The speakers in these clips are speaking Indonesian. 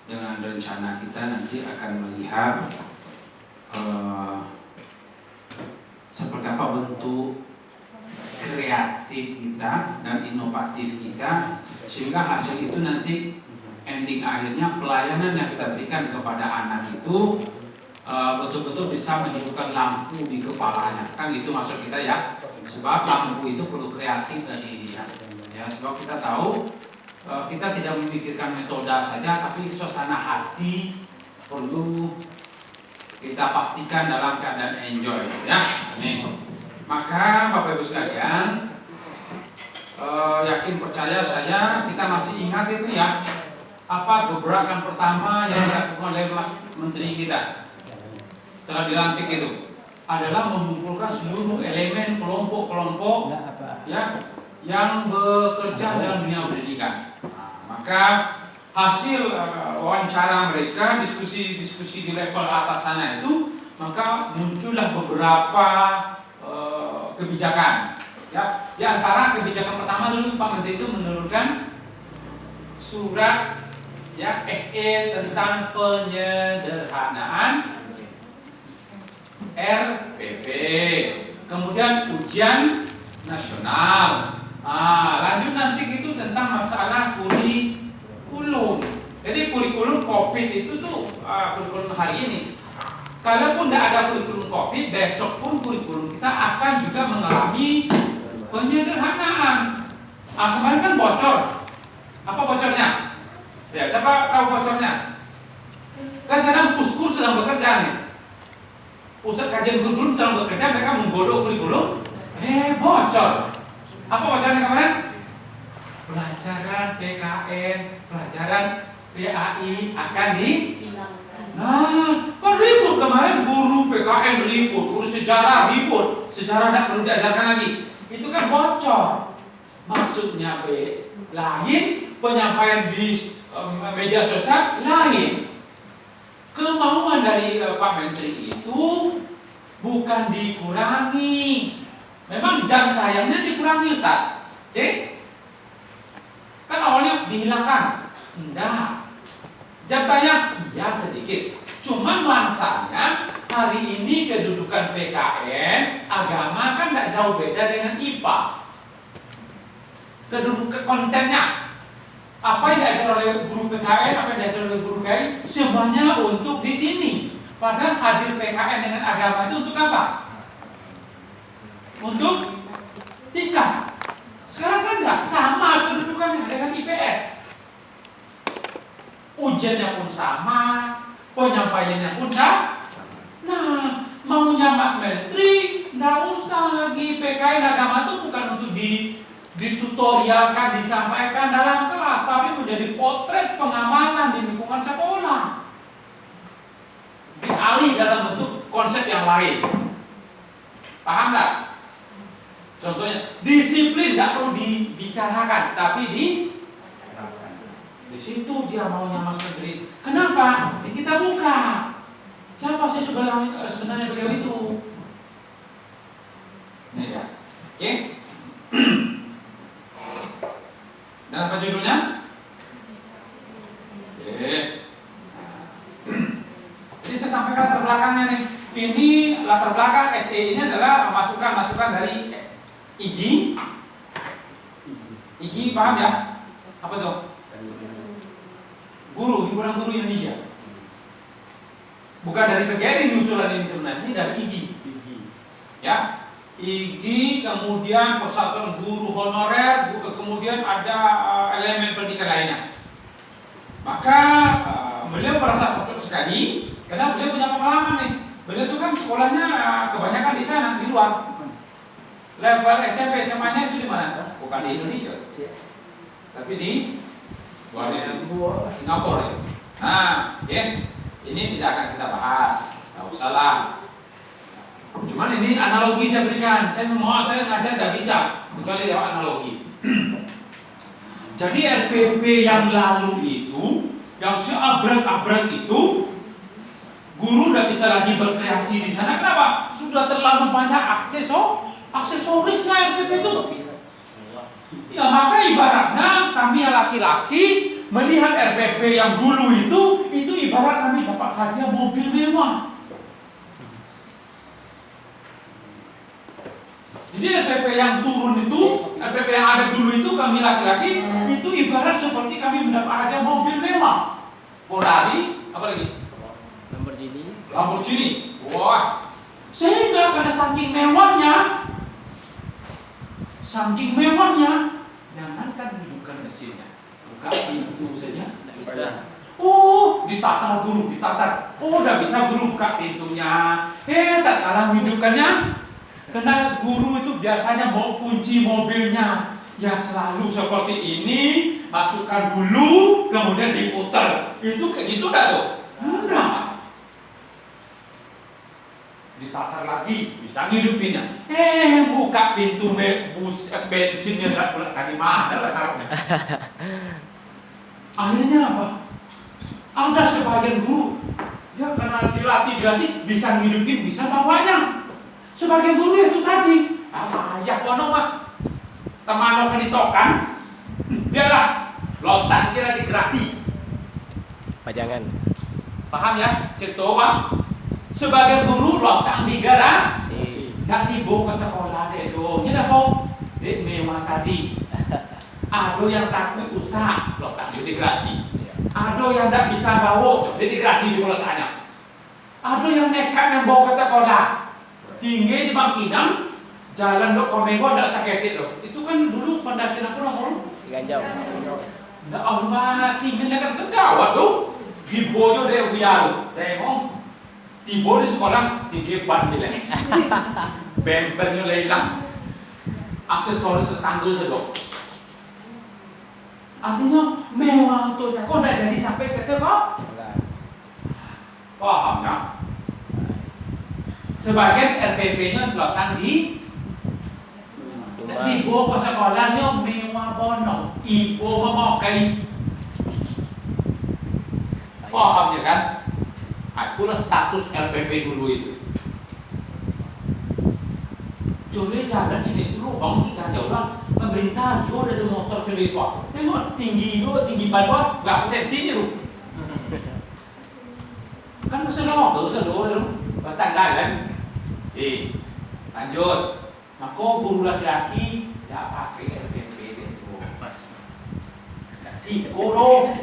dengan rencana kita nanti akan melihat seperti apa bentuk kreatif kita dan inovatif kita, sehingga hasil itu nanti ending akhirnya pelayanan yang kita berikan kepada anak itu betul-betul bisa menghidupkan lampu di kepalanya. Kan gitu maksud kita ya. Sebab lampu itu perlu kreatif dari dia. Ya, sebab kita tahu kita tidak memikirkan metode saja, tapi suasana hati perlu kita pastikan dalam keadaan enjoy, ya. Nih. Maka Bapak Ibu sekalian, yakin percaya saya kita masih ingat itu ya, apa gebrakan pertama yang dilakukan oleh Mas Menteri kita setelah dilantik itu adalah mengumpulkan seluruh elemen kelompok-kelompok ya yang bekerja dalam dunia pendidikan. Maka hasil wawancara mereka, diskusi-diskusi di level atas sana itu, maka muncullah beberapa kebijakan. Ya, di antara kebijakan pertama dulu Pak Menteri itu menurunkan surat ya SE tentang penyederhanaan RPP, kemudian ujian nasional. Lanjut nanti itu tentang masalah kurikulum. Jadi kurikulum COVID itu tuh kurikulum hari ini. Kalaupun tidak ada kurikulum COVID, besok pun kurikulum kita akan juga mengalami penyederhanaan. Kemarin kan bocor. Apa bocornya? Ya, siapa tahu bocornya? Kan sekarang Puskur sedang bekerja nih. Pusat kajian kurikulum sedang bekerja, mereka menggodok kurikulum, bocor. Apa bocornya kemarin? Pelajaran PKN, pelajaran PAI akan kan ribut kemarin, guru PKN ribut, guru sejarah ribut, sejarah tidak perlu diajarkan lagi. Itu kan bocor. Maksudnya lain, penyampaian di media sosial lain. Kemauan dari Pak Menteri itu bukan dikurangi. Memang jam tayangnya dikurangi, Ustaz. Oke? Kan awalnya dihilangkan. Enggak. Jam tayang ya sedikit. Cuma nuansanya hari ini kedudukan PKN agama kan tidak jauh beda dengan IPA. Kedudukan kontennya, apa yang diajar oleh guru PKN, apa yang diajar oleh guru KI, semuanya untuk di sini. Padahal hadir PKN dengan agama itu untuk apa? Untuk sikap. Sekarang kan enggak sama kedudukannya dengan IPS. Ujiannya pun sama, penyampaiannya pun sama. Nah, maunya Mas Menteri, nggak usah lagi PKN agama itu bukan untuk ditutorialkan, disampaikan dalam kelas, tapi menjadi potret pengamalan di lingkungan sekolah. Dialih dalam bentuk konsep yang lain. Paham nggak? Contohnya, disiplin nggak perlu dibicarakan, tapi di situ dia maunya Mas Menteri. Kenapa? Kita buka. Siapa sih sebenarnya beliau itu? Ini ya. Oke. Dan apa judulnya? Oke. Jadi saya sampaikan latar belakangnya nih. Ini latar belakang SE ini adalah masukan-masukan dari IGI. IGI paham ya? Apa tuh? Guru, himpunan guru Indonesia. Bukan dari PGRI usulan ini sebenarnya, ini dari IGI. Ya, IGI, kemudian Persatuan Guru Honorer, kemudian ada elemen pendidikan lainnya. Maka beliau merasa cocok sekali karena beliau punya pengalaman nih. Beliau itu kan sekolahnya kebanyakan di sana, di luar. Level SMP SMA-nya itu di mana? Bukan di Indonesia, tapi di Singapura ya. Nah, ya, ini tidak akan kita bahas, nggak usah lah. Cuman ini analogi saya berikan. Saya ngajar nggak bisa kecuali lewat analogi. Jadi RPP yang lalu itu, yang seabrek-abrek itu, guru nggak bisa lagi berkreasi di sana. Kenapa? Sudah terlalu banyak aksesorisnya RPP itu. Ya maka ibaratnya kami yang laki-laki melihat RPP yang dulu itu ibarat kami dapat hadiah mobil mewah. Jadi RPP yang turun itu, RPP yang ada dulu itu kami laki-laki itu ibarat seperti kami mendapat hadiah mobil mewah. Ferrari, apa lagi? Lamborghini. Wah. Sehingga karena saking mewahnya, jangankan hidupkan mesinnya, buka pintu saja tidak bisa. Oh, ditatar guru, ditatar. Oh, udah bisa guru buka pintunya. Tak kalah hidupkannya. Karena guru itu biasanya bawa kunci mobilnya. Ya selalu seperti ini, masukkan dulu, kemudian diputar. Itu kayak gitu enggak tuh? Enggak. Ditatar lagi, bisa ngidupinnya. Buka pintu bus bensinnya enggak pula kali mana lah taruhnya. Akhirnya apa? Ada sebagian guru, ya karena dilatih bisa ngidupin, bisa bawanya. Sebagian guru itu tadi, ayah kono mah teman kan ditokan, biarlah lontar kira digerasi. Pajangan. Paham ya? Cetowa. Sebagian guru lontar di garasi, nggak dibawa ke sekolah deh dong. Ini apa? Dek mewah tadi. Ada yang takut usah, lontar di gerasi. Ada yang nggak bisa bawa, coba digerasi di letaknya. Ada yang nekat yang bawa ke sekolah. Tinggi di Bangkinang, jalan dok Komengo tidak sakit loh. Itu kan dulu pendakian aku nomor Ganjau. Nggak Allah sibilnya kan kegawat tuh. Di boyo deh biar, tengok. Tiba di sekolah digebat dia. Bempernya lelang. Aksesoris tetangga sedok. Artinya mewah tuh, kok tidak jadi sampai ke sekolah? Paham ya? Sebagian RPP-nya diletakkan di bawa ke sekolahnya mewah bono, ibu memakai. Paham ya kan? Itulah status RPP dulu itu. Coba jalan sini itu lubang kita jauh lah. Pemerintah juga ada motor sendiri pak. Tengok tinggi bawah berapa sentinya lu? Kan bisa lu. Batanggal kan? Lanjut. Maka guru laki-laki tidak pakai RPP itu. Kasih guru.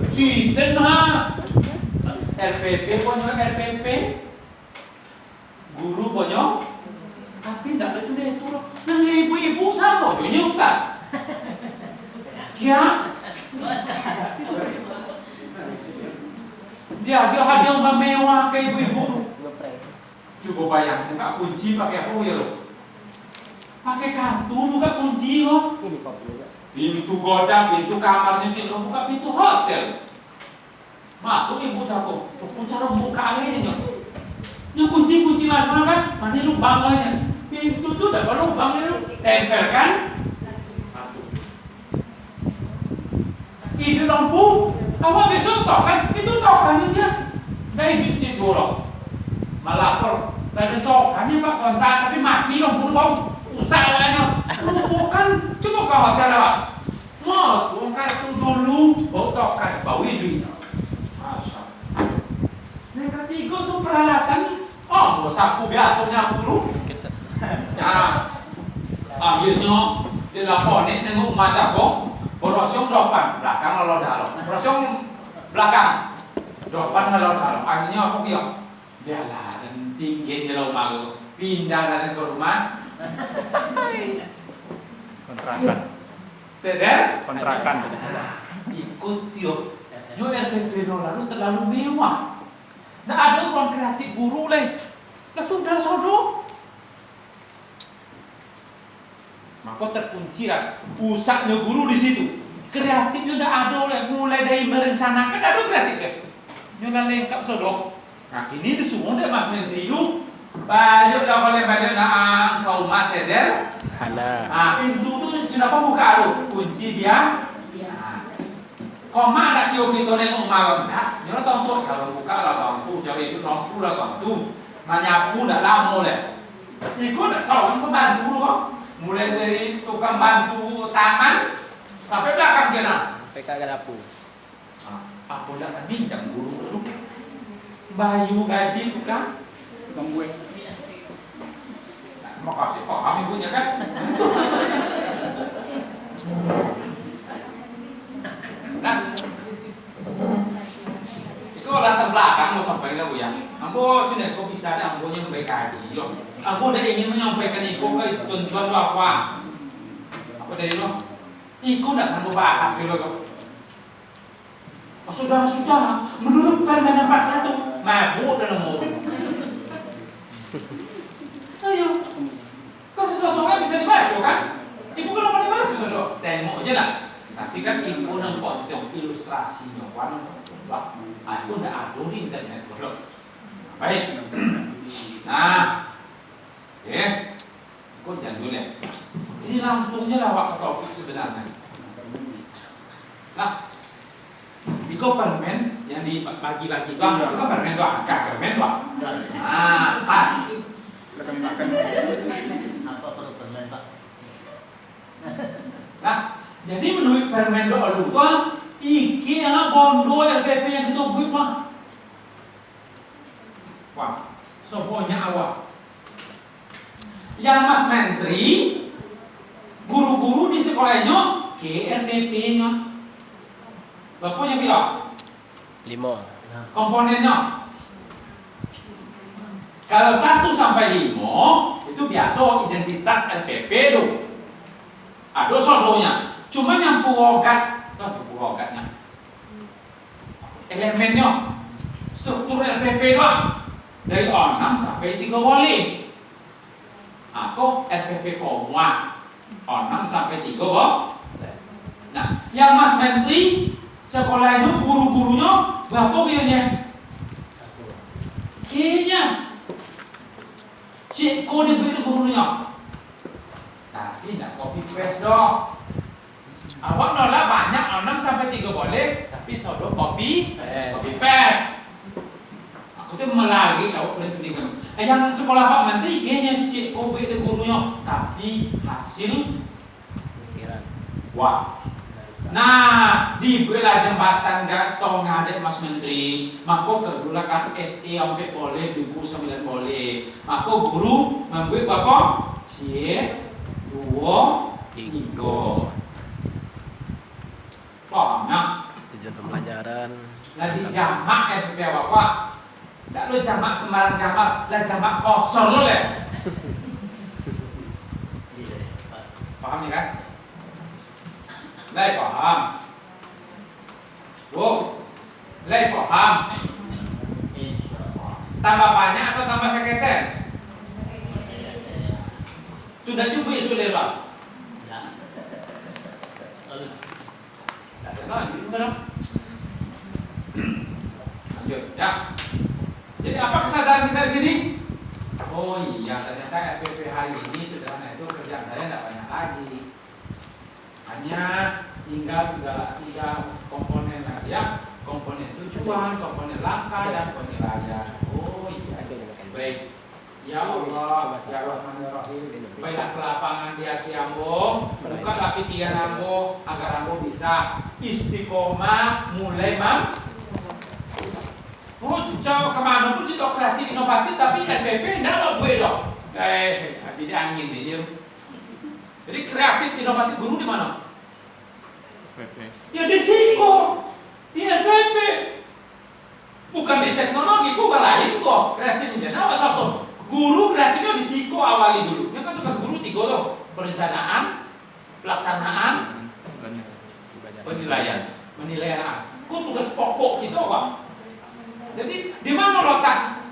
Siten lah. RPP punya RPP. Guru punya. Tapi tidak ada sudah itu. Nah ibu-ibu sama ini Ustaz. Ya. Dia hadiah mewah ke ibu-ibu. Coba bayang, buka kunci pakai apa ya lo? Pakai kartu buka kunci lo. Pintu godam, pintu kamarnya kita buka pintu hotel. Masuk ibu jatuh, cara buka ini nih. Ini kunci lama kan, mana lubang lainnya. Pintu tuh dapat lubang itu, tempelkan. Masuk. Ini lampu, kamu besok tokan, itu tokannya. Dari bisnis dulu. Malapor, dari tokannya pak kontak tapi mati lampu bau. Usahanya, bukan cuma ke hotel pak. Masuk kartu dulu, bau tokan, bau ini. Masa. Yang ketiga tuh peralatan. Oh, sapu biasa nyapu dulu. Nah, akhirnya dilaporin nengok macam kok. Borosong depan, belakang lalu dalam. Borosong belakang, depan lalu dalam. Akhirnya apa kaya? Biarlah, tinggi di rumah, pindah dari ke rumah. Kontrakan. Sedar? Kontrakan. Ikut yuk. Yuk RPP lalu terlalu mewah. Nah ada ruang kreatif guru leh. Lah sudah sodo. Maka terkunci lah. Pusatnya guru di situ. Kreatifnya udah ada oleh mulai dari merencanakan ada kreatif deh. Nyoba lengkap sodo. Nah kini di semua deh Mas Menteri itu. Balik dah balik nah kau Mas Seder. Nah pintu tuh kenapa buka lu? Kunci dia. Koma ada kio kita nengok malam, nah, nyala tahun tuh kalau buka lah tahun tuh, cari itu lampu lah tahun tuh, menyapu dah lama leh. Ikut seorang pembantu loh, mulai dari tukang bantu taman, Sampai belakang kena. PK Gadapu. Apa dah kan bincang guru. Bayu gaji tu kan? Tukang gue. Makasih paham ibunya kan? Nah, itu latar belakang mau sampaikan bu ya. Ambo cina kok bisa ada ambo yang baik kaji loh. Ambo dah ingin menyampaikan itu ke tuan-tuan lo apa? Apa dari lo? Iku nak mau bahas dulu kok. Saudara-saudara, menurut Permen 41, mabuk dalam mobil. Ayo, kok sesuatu kan bisa dibaca kan? Ibu kenapa dibaca saudara? Tengok aja lah. Tapi kan ibu nampak ilustrasinya, warna aku udah atur di internet bodoh. Baik. Nah, oke. Kau jangan dulu ya. Ini langsungnya lawak ke topik sebenarnya. Nah, di permen yang dibagi-bagi itu apa? Itu kan permen doang, permen doang. Nah, pas. Apa perlu permen Pak? Nah, jadi menurut permen doang lupa, iki yang bondo LPP yang kita buat mah. Wah, semuanya awal. Yang Mas Menteri, guru-guru di sekolahnya, ke RPP-nya. Bapaknya bilang 5. komponennya. Kalau 1 sampai 5 itu biasa identitas LPP itu. Ada sodonya. Cuma yang purogat, purogatnya. Elemennya, struktur LPP doang. Dari 6 sampai 3 boleh. Aku LPP komua 6 sampai 3 boleh. Nah, yang Mas Menteri sekolah itu guru-gurunya berapa kayaknya? Kayaknya cikgu diberi gurunya. Tapi tidak copy paste dong. Awak nolak banyak 6 sampai 3 boleh, tapi sodo copy paste. Aku tuh melagi awak boleh pendidikan. Yang sekolah Pak Menteri kayaknya cikgu beri gurunya, tapi hasil wah. Nah, dibela jembatan gatong ngadek Mas Menteri, maka kedulakan SE sampai boleh, 2009 boleh. Maka guru membuat berapa? C 2 3. Paham? Tujuan pembelajaran. Lah di jamak FP Bapak. Tak lo jamak sembarang jamak, lah jamak kosor lo le. Paham ya kan? Lai paham. Bu, lai paham. Tambah banyak atau tambah seketer? Sudah cukup ya sudah Pak. Lanjut ya. Jadi apa kesadaran kita di sini? Oh iya, ternyata RPP hari ini sederhana itu kerjaan saya tidak banyak lagi. Hanya tinggal 3 komponen lagi ya, komponen tujuan, komponen langkah dan penilaian. Oh iya, baik. Ya Allah, ya Rahmanir-Rahim. Baiklah ke lapangan di hati ambo, bukalah pikiran ambo agar ambo bisa istiqomah mulai oh, jauh kemana pun kita kreatif inovatif tapi NPP tidak mau gue dong. Habis angin nih. Jadi kreatif inovatif guru di mana? Ya di Siko, di NPP. Bukan di teknologi, bukan lain kok. Kreatifnya apa satu? Guru kreatifnya di Siko awali dulu. Yang kan tugas guru 3 loh. Perencanaan, pelaksanaan, penilaian. Kok tugas pokok kita apa? Jadi di mana letak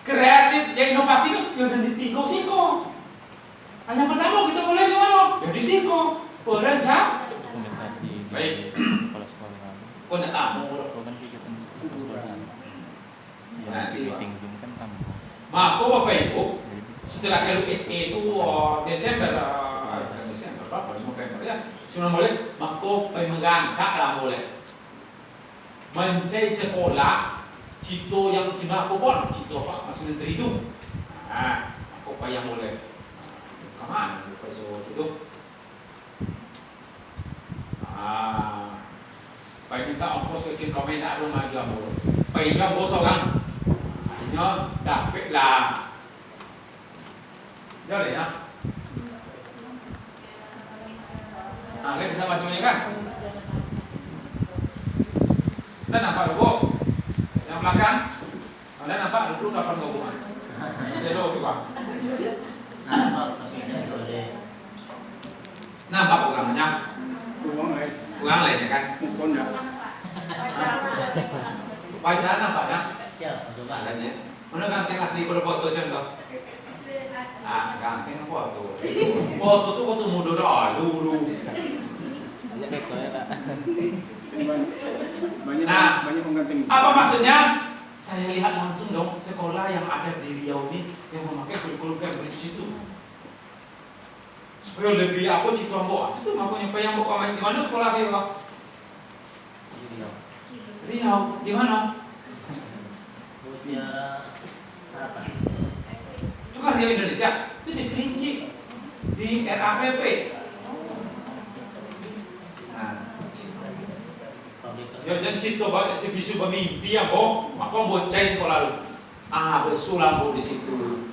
kreatif yang inovatif? Ya udah di Siko. Hanya pertama kita mulai di mana? Ya di Siko. Perencanaan. Baik. Kok tidak tamu? Maka Bapak Ibu, setelah LUSE itu Desember berapa? November ya. Sudah boleh, maka mengangkat lah boleh. Mencari sekolah Cito yang tidak apa Cito Pak Mas Menteri itu. Nah, apa yang boleh? Kemana Profesor itu? Phải chúng ta ongkos ke trên comment đã luôn mà giờ bố. Phải cho bố sao găng. Nhớ đặc biệt là nhớ để nhá. Kalian bisa bacanya kan? Dan nampak logo yang belakang, kalian nampak dulu dapat logo kan? Zero juga. Nampak maksudnya sebagai Nampak ulangannya, ulang lain ya kan? Baca nampaknya. siapa coba? Makanya, mana ganteng asli pada foto contoh? Ganteng foto. Foto tuh foto muda dulu. Banyak background Kak. Banyak pengganti. Apa maksudnya? Saya lihat langsung dong sekolah yang ada di Riau ini yang memakai kurikulum Cambridge itu. Supaya lebih aku Citombo itu makanya apa yang mau main di mana sekolah kayak Pak? Riau, di mana? Mutiara Harapan. Itu kan Riau Indonesia. Itu di Kerinci, di RAPP. Nah, Pabrik ya jangan cito baca si bisu bermimpi ya boh, maka bocai sekolah lu. Bersulam boh di situ.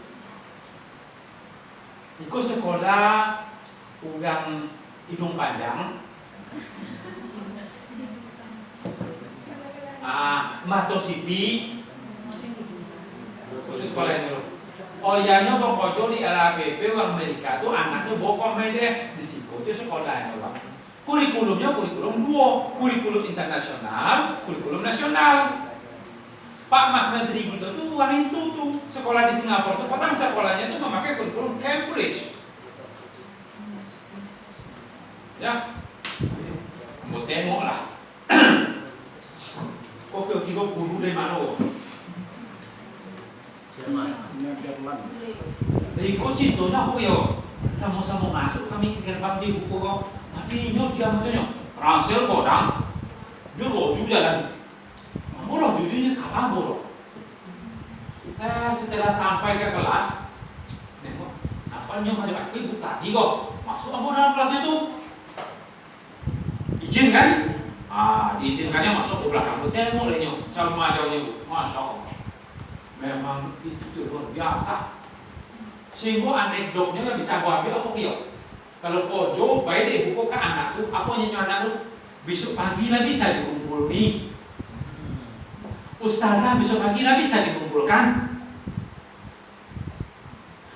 Ikut sekolah ugang hidung panjang. Mato sipi. Itu sekolah ini loh. Oh iya nya bang Kojo di RAPP orang Amerika tuh anaknya bokong deh di situ itu sekolahnya bang. Kurikulumnya kurikulum duo, kurikulum internasional, kurikulum nasional. Pak Mas Menteri gitu tuh orang itu tuh sekolah di Singapura tuh potong sekolahnya tuh memakai kurikulum Cambridge. Ya, mau tengok lah. Kok kira guru dari mana? Jerman. Dari kocin tuh aku yo, sama-sama masuk kami ke gerbang di buku kau. Nanti nyok dia macamnya, ransel kodang, dia loju jalan. Bodoh judinya kalah bodoh. Setelah sampai ke kelas, nengok, apa nyok ada pakai buku tadi kok, masuk apa dalam kelasnya tuh? Izin kan? Diizinkannya masuk ke belakang. Tengok deh nyok, calon jauhnya bu, masya Allah. Memang itu tuh luar biasa. Sehingga anekdotnya nggak bisa gua ambil aku kyo. Kalau Kojo baik deh buku ke anak tuh, aku nyanyi anak tuh besok pagi lah bisa dikumpul nih. Ustazah besok pagi lah bisa dikumpulkan.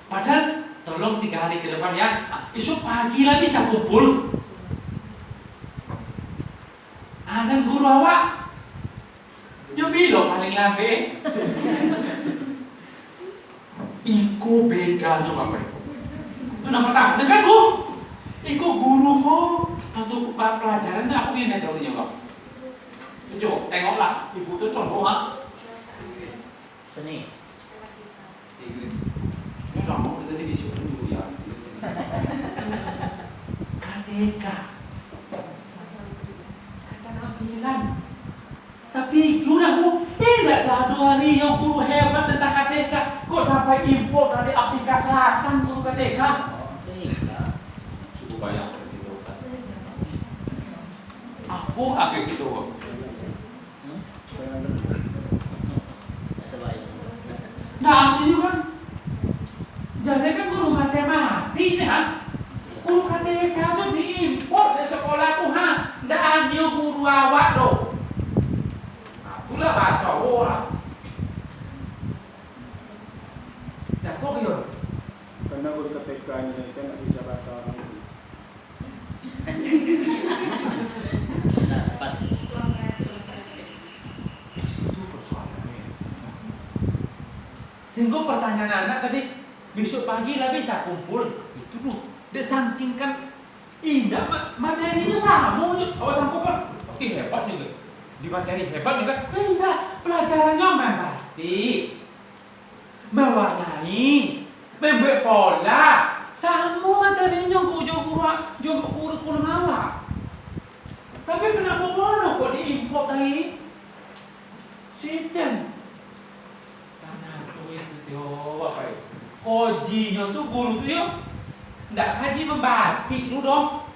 Padahal tolong 3 hari ke depan ya, besok pagi lah bisa kumpul. Dan guru awak nyobi lo paling lambe. Iku bedanya bapak itu. Itu nama tahu, kan bu? Iku guru kok untuk pelajarannya aku yang ngajarinnya kok. Coba tengoklah, ibu tuh contoh Seni. Ini lama kita di sini dulu ya. KDK. Tapi sudah bu, tidak ada 2 hari yang guru hebat tentang KTK. Kok sampai impor dari Afrika Selatan guru KTK? Cukup banyak gitu. Aku agak gitu. Nah artinya kan, jadi kan guru matematik nih kan? Guru KTK itu diimpor dari sekolah tuh ha, ndak hanya guru awak doh. Itulah bahasa orang. Dan kok yun? Karena guru KTK Indonesia nggak bisa bahasa orang. Nah, pas. Itu persoalannya. Sehingga pertanyaan anak tadi, besok pagi lah bisa kumpul. Itu tuh, disangkingkan indah materinya sama. Awas sampo kan, oke hebat juga. Di materi hebat juga, enggak, pelajarannya membatik, mewarnai, membuat pola, sama materinya guru awak. Tapi kenapa mono kok diimpor tadi? Sistem. Karena itu apa ya? Kojinya tuh guru tuh ya, enggak kaji membatik dulu dong.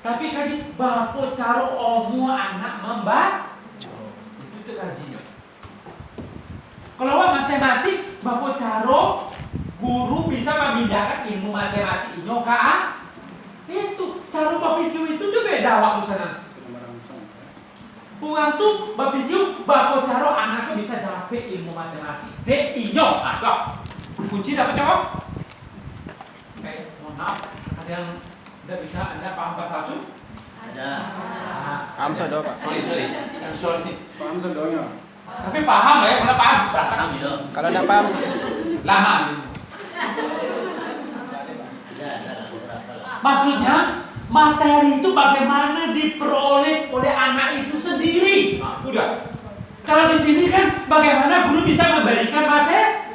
Tapi kaji bapo caro omu anak membaca. Itu kajinya. Kalau matematik, bapo caro guru bisa memindahkan ilmu matematik inyo ka itu cara bapikiu itu tuh beda waktu sana. Bukan tuh bapikiu bapo caro anaknya bisa dapet ilmu matematik. Dek inyo atau kunci dapat jawab. Oke, mohon maaf, ada yang tidak bisa Anda paham bahasa Arab? Ada. Paham sudah Pak. Sorry. Paham sedonya? Tapi paham ya, kalau paham berangkat. Paham gitu. Kalau tidak paham, Lama. Ada beberapa lah. Maksudnya materi itu bagaimana diperoleh oleh anak itu sendiri. Nah, udah. Kalau di sini kan bagaimana guru bisa memberikan materi.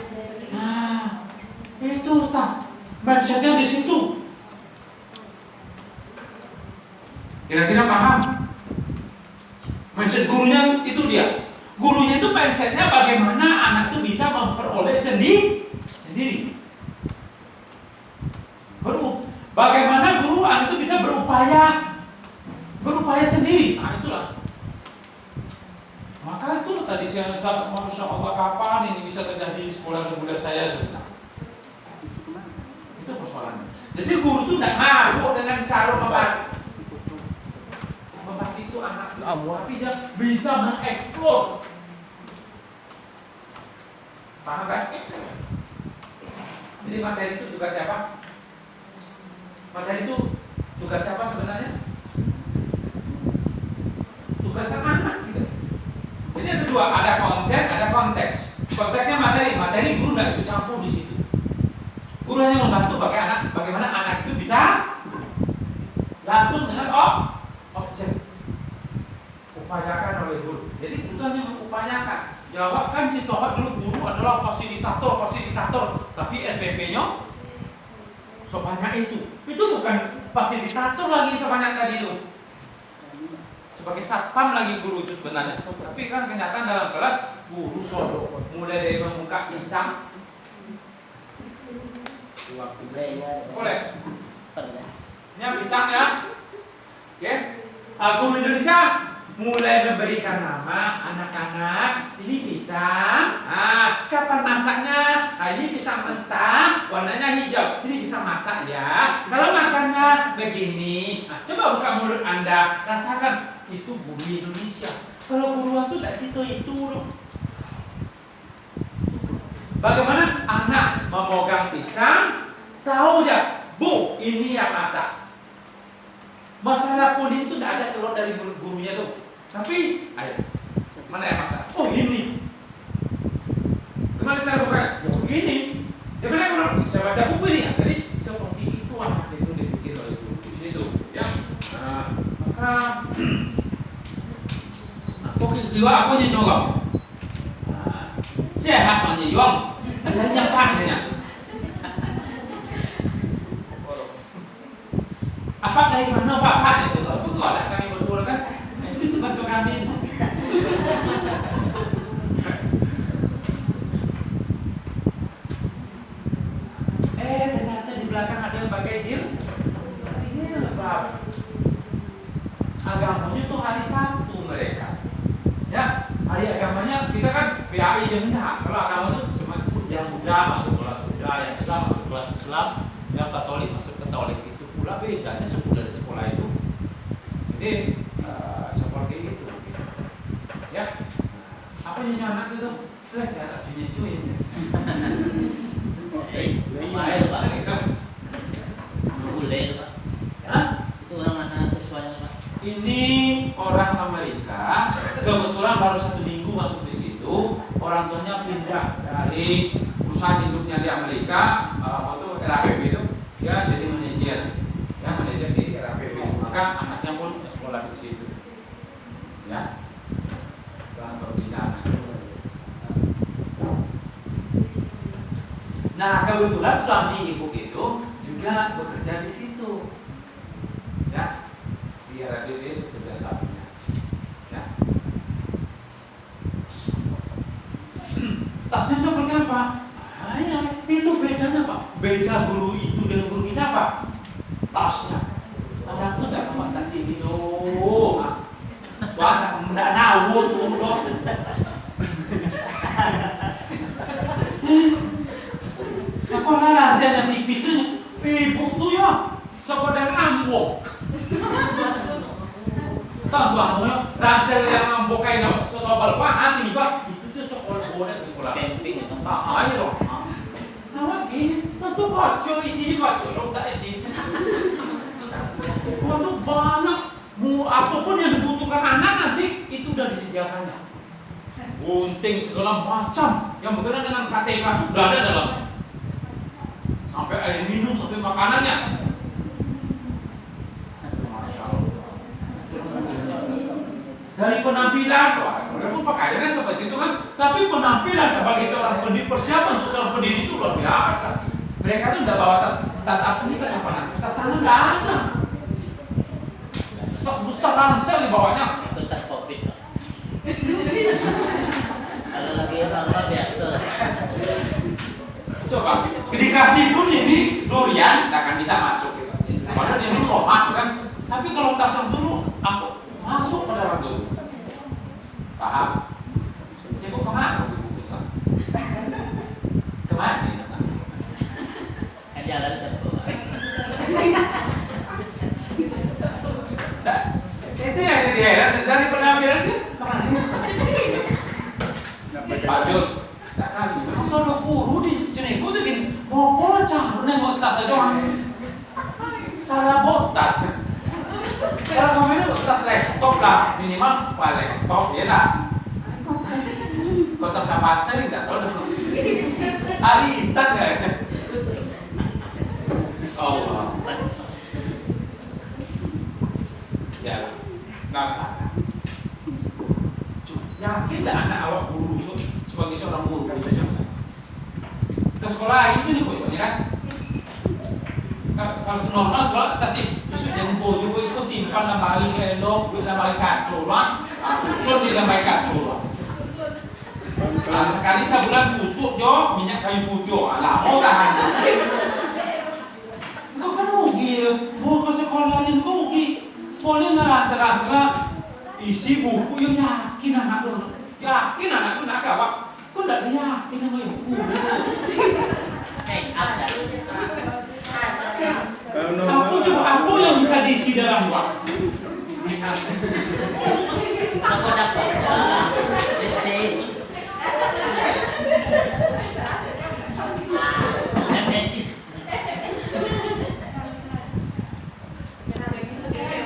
Nah, itu Ustaz. Mindsetnya di situ. Kira-kira paham? Mindset gurunya itu dia. Gurunya itu mindsetnya bagaimana anak itu bisa memperoleh sendiri. Bagaimana guru anak itu bisa berupaya sendiri. Nah itulah. Maka itu tadi saya Masya Allah kapan ini bisa terjadi di sekolah reguler saya sebenarnya. Itu persoalannya. Jadi guru itu tidak mabuk dengan cara membantu itu anak, tapi dia bisa mengeksplor. Paham kan? Jadi materi itu tugas siapa? Materi itu tugas siapa sebenarnya? Tugas anak gitu. Jadi ada dua, ada konten, ada konteks. Konteksnya materi guru nggak ikut campur di situ. Guru hanya membantu bagaimana anak itu bisa langsung dengan objek. Upayakan oleh guru. Jadi guru hanya mengupayakan. Jawabkan citohat dulu guru adalah fasilitator, tapi NPP-nya sebanyak itu. Itu bukan fasilitator lagi sebanyak tadi itu. Sebagai satpam lagi guru itu sebenarnya. Tapi kan kenyataan dalam kelas guru solo mulai dari membuka pisang. Waktu belajar. Boleh. Pernah. Ini pisang ya. Oke. Guru Indonesia mulai memberikan nama anak-anak. Ini pisang. Kapan masaknya? Ini pisang mentah, warnanya hijau. Ini bisa masak ya. Kalau makannya begini. Coba buka mulut Anda, rasakan. Itu guru Indonesia. Kalau guruan itu tidak itu loh. Bagaimana anak memegang pisang, tahu ya, Bu, ini yang masak. Masalah kuning itu tidak ada keluar dari mulut gurunya tuh. Tapi, ayo, mana yang masak? Oh ini. Gimana cara buka? Ya begini. Ya benar kalau saya baca buku ini ya. Jadi seperti itu anak itu dipikir oleh guru di situ. Ya. Nah, maka aku jiwa aku nyogok. Sehat menyiyong. Hanya paknya. Apa dari mana Pak itu? Betul ada kami betul kan? Itu masuk kami. Ternyata di belakang ada yang pakai jilbab. Agamanya tuh hari Sabtu mereka. Ya, hari agamanya kita kan PAI jendak. Kalau agama itu cuma yang Buddha masuk kelas Buddha, yang Islam masuk kelas Islam, yang Katolik masuk Katolik. Itu pula bedanya sekolah dari sekolah itu. Jadi seperti itu. Ya, apa yang anak itu? Kelas ya, tak cuy. Lumayan Pak. Boleh Pak. Hah? Itu orang mana sesuai Pak? Ini orang Amerika, kebetulan baru 1 minggu masuk di situ. Orang tuanya pindah dari perusahaan induknya di Amerika, waktu RAPP itu, dia jadi manajer, ya manajer di RAPP. Maka anaknya pun sekolah di situ, ya. Dan berbeda. Nah kebetulan suami ibu itu juga bekerja di situ, ya. Di RAPP itu kerja suaminya, ya. Tasnya seperti apa? Ya, itu bedanya Pak. Beda guru itu dengan guru kita Pak. Tasnya. Anak itu tidak bawa tas Nggak nawur tuh. Aku rahasia yang tipis ibu tuh ya sekedar ambok. Tahu kamu ya rahasia yang ambok kayak apa? Sekolah hati nih pak. Itu tuh sekolah Camping itu. ayo dong. Nah gini, tentu kacau isi kacau, tak isi. Waduh banyak. Apapun yang dibutuhkan anak nanti itu udah disediakannya. Gunting segala macam yang berkaitan dengan KTK udah ada dalam. Sampai air minum, sampai makanannya. Masya Allah. Dari penampilan, walaupun pakaiannya seperti itu kan, tapi penampilan sebagai seorang pendidik, persiapan untuk seorang pendidik itu luar biasa. Mereka tuh udah bawa tas apa nih, tas apa? Tas tangan nggak ada. Tas besar ransel dibawanya. Itu tas covid. Kalau lagi normal biasa. Coba dikasih pun ini durian nggak akan bisa masuk. Padahal ini tomat kan. Tapi kalau tas yang dulu aku masuk pada waktu itu. Paham? Ibu kemana? Kemana ini? Kan jalan sekolah. Itu yang heran dari penampilan itu kemana? Pak Jul, tak kali. Masa ada guru di sini? Gue tuh gini, mau pola campur nengok tas aja. Salah bawa tas. Kalau kamu itu tas laptop lah, minimal laptop ya lah. Kotak kapasnya nggak tahu dong. Arisan nggak? Allah. Ya, nggak masalah. Yakin tak anak awak guru sebagai seorang guru kan itu jangan. Ke sekolah itu nih pokoknya kan. Kalau normal sekolah atas sih, itu yang bodoh itu simpan lemari pelok, lemari kacau lah, susun di lemari kacau lah. Sekali sebulan kusuk jo minyak kayu putih, lama tahan. Kau kan rugi, mau ke sekolah ini rugi. Boleh ngerasa isi buku yang yakin anak lo, yakin anak lo nak apa? Kau tidak yakin sama ibu. Ada. Kalau Apa yang bisa diisi dalam uang? Sama dapat. MSI.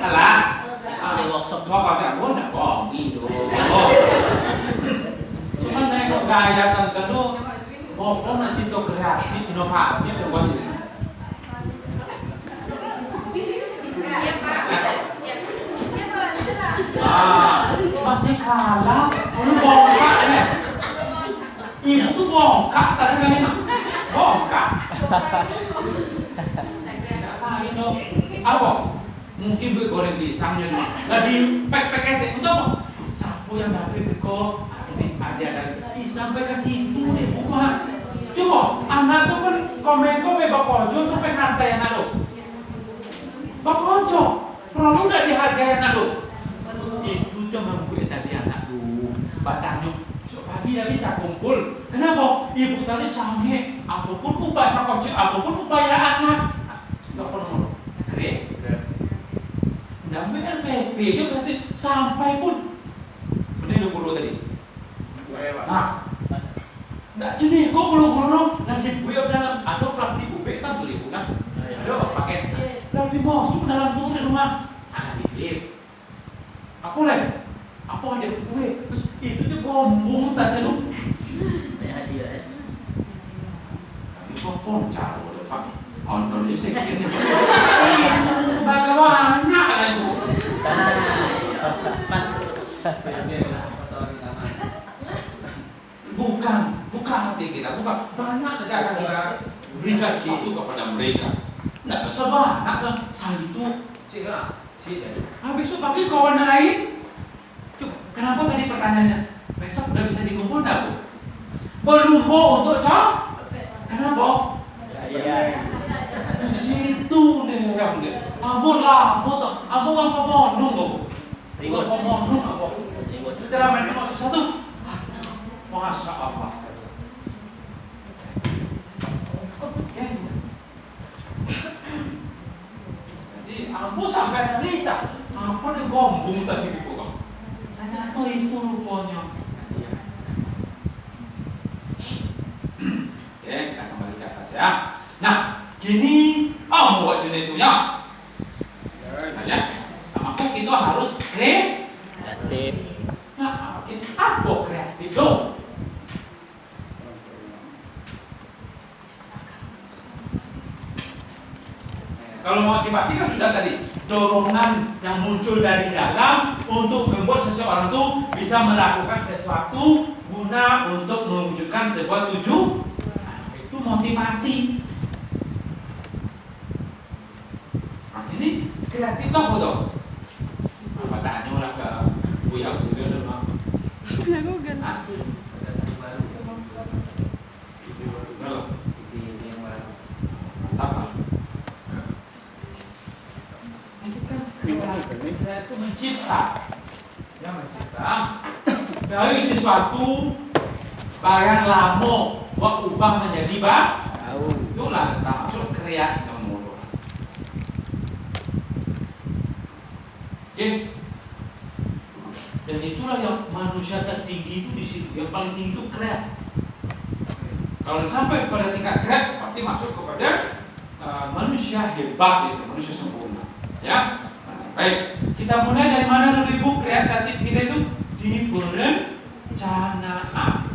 Alah, Di workshop. mau kasih aku nak bohong itu. Cuma nengok gaya tante lu, mau nak cinta kreatif, inovatif, berbuat ini. Masih kalah, lu bongkak ya. Ibu tuh bongkak, tak sekali nak bongkak. Tidak tahu dong, apa? Mungkin gue goreng pisangnya dulu. Lagi pek-pek untuk apa? Sapu yang dapet beko, ini ada dari sampai ke situ deh, bukan? Coba, anak tuh kan komen-komen bakojo tuh pesantai anak lo. Bakojo, perlu udah dihargai anak lo. Itu cuma gue tadi anak lu, batangnya pagi dah bisa kumpul. Kenapa? Ibu tadi sange, apapun upah sakocik, apapun upaya anak. Gak pernah keren. Sampai LPP itu berarti sampai pun. Benar itu guru tadi. Nah, nggak jadi kok guru-guru nanti beliau dalam ada kelas di UB kan tuh ibu kan. Ada paket. Lalu masuk dalam tuh di rumah. Ada di lift. Apa lagi? Apa ada kue? Terus itu tuh gombong tasnya lu. Hadiah. Itu pun cara udah pakai ontor di sini. Banyak lah itu. Pas. Bukan hati kita, bukan banyak saja akan kita berikan itu kepada mereka. Nggak bisa banyak lah. Saya itu cerah. Habis itu pakai kawan lain. Coba, kenapa tadi pertanyaannya? Besok udah bisa dikumpul nggak bu? Belum untuk cok? Kenapa? Di situ deh yang deh. Ampun lah, ampun apa monung kok? Ribut monung apa? setelah main nomor satu, masya Allah. Jadi aku sampai analisa, apa nih gombong tas itu kok? Ternyata itu rupanya. Oke, kita kembali ke atas ya. Nah, gini, mau wajah itunya. Ya, sama aku kita harus Kreatif. Nah, apa kreatif dong? Kalau motivasi kan sudah tadi, dorongan yang muncul dari dalam untuk membuat seseorang itu bisa melakukan sesuatu guna untuk mewujudkan sebuah tujuan. Nah, itu motivasi. Nah, ini kreatif apa dong? Apa tanya orang ke Buya Google dong? Buya Google. Nah, apa? Saya itu mencipta, ya mencipta dari sesuatu barang lama, ubah menjadi baru. Itulah termasuk kreatif nomor. Oke. Dan itulah yang manusia tertinggi itu di situ. Yang paling tinggi itu kreatif. Kalau sampai pada tingkat kreatif, pasti masuk kepada manusia hebat itu, manusia sempurna. Ya. Baik, kita mulai dari mana dulu Ibu? Kreatif kita itu di perencanaan.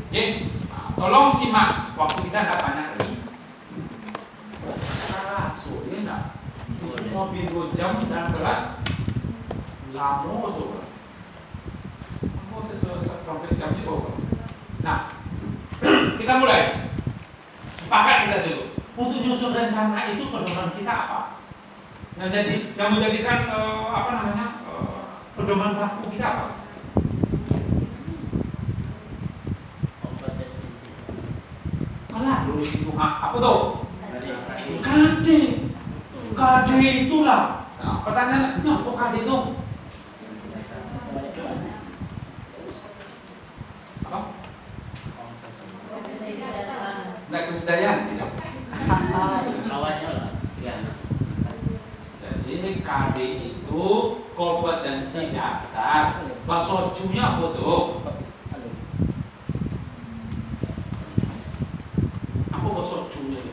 Oke, tolong simak. Waktu kita nggak banyak lagi. Sore nggak? Mobil 2 jam dan kelas lama sobat. Aku sesuai jam juga. Nah, kita mulai. Sepakat kita dulu. Untuk nyusun rencana itu pedoman kita apa? Yang menjadikan pedoman baku kita apa? Kalah dulu itu apa tuh? KD itulah. Nah, pertanyaannya, apa KD itu? Apa? Tidak kesejahteraan, tidak. Awalnya lah. Jadi KD itu kompetensi dasar. Bahasa Cunya apa tuh? Apa bahasa Cunya itu?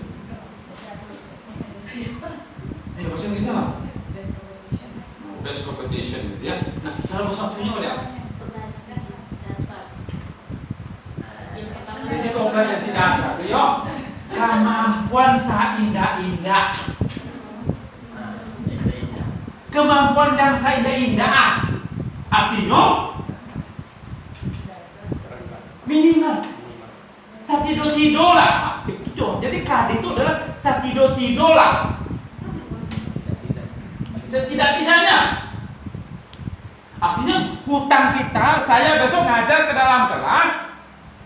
Bahasa Inggrisnya apa? Best competition gitu ya. Nah, dalam bahasa Cunya apa ya? Jadi kompetensi dasar itu ya. Kemampuan seindah-indah. Kemampuan yang seindah-indah artinya minimal satido-tido lah. Jadi KD itu adalah satido-tido lah. Setidak-tidaknya artinya hutang kita, saya besok ngajar ke dalam kelas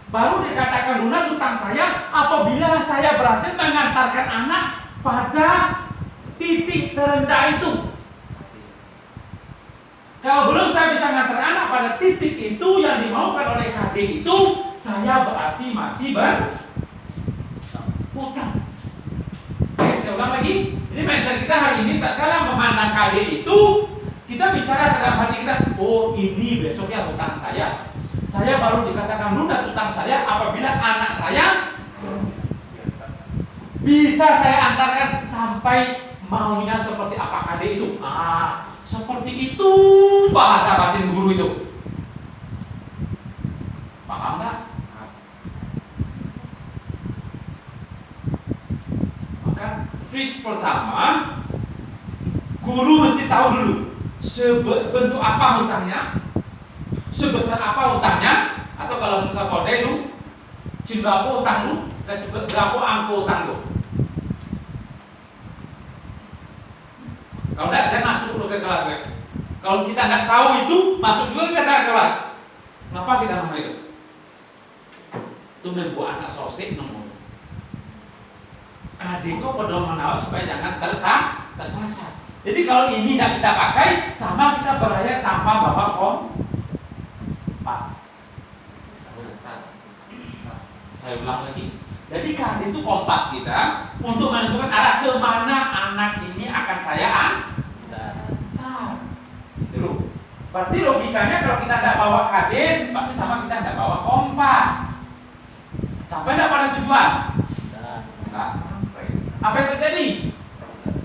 baru dikatakan lunas hutang saya apabila saya berhasil mengantarkan anak pada titik terendah itu. Kalau belum saya bisa ngantar anak pada titik itu yang dimaukan oleh KD itu, saya berarti masih berhutang. Oke, saya ulang lagi. Ini mindset kita hari ini tak kalah memandang KD itu, kita bicara dalam hati kita, oh ini besoknya hutang saya. Saya baru dikatakan lunas hutang saya apabila anak saya bisa saya antarkan sampai maunya seperti apa KD itu. Seperti itu bahasa batin guru itu. Paham nggak? Maka trik pertama, guru mesti tahu dulu bentuk apa hutangnya, sebesar apa hutangnya, atau kalau muka kode itu, berapa hutang lu, dan berapa angka hutang lu. Kalau tidak, saya masuk dulu ke kelas ya. Kalau kita nggak tahu itu, masuk juga kita ke kelas. Kenapa kita nomor itu? Itu membuat anak sosik nomor. KD itu pedoman awal supaya jangan tersasar. Jadi kalau ini tidak kita pakai, sama kita berlayar tanpa bawa kompas. Saya ulang lagi. Jadi KD itu kompas kita untuk menentukan arah kemana anak ini akan saya antar. Gitu. Berarti logikanya kalau kita tidak bawa KD, berarti sama kita tidak bawa kompas. Sampai tidak pada tujuan? Tidak sampai. Apa yang terjadi?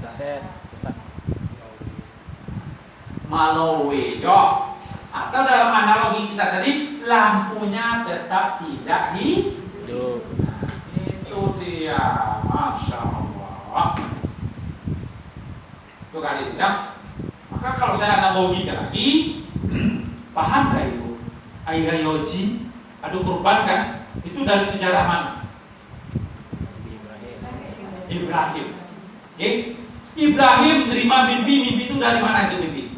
Sesat. Malau wedok. Atau dalam analogi kita tadi, lampunya tetap tidak hidup. Itu dia, Masya Allah. Itu kali ya. Maka kalau saya analogikan lagi, paham gak ibu? Ayah Yoji, adu kurban kan? Itu dari sejarah mana? Ibrahim. Okay? Ibrahim menerima mimpi itu dari mana itu mimpi?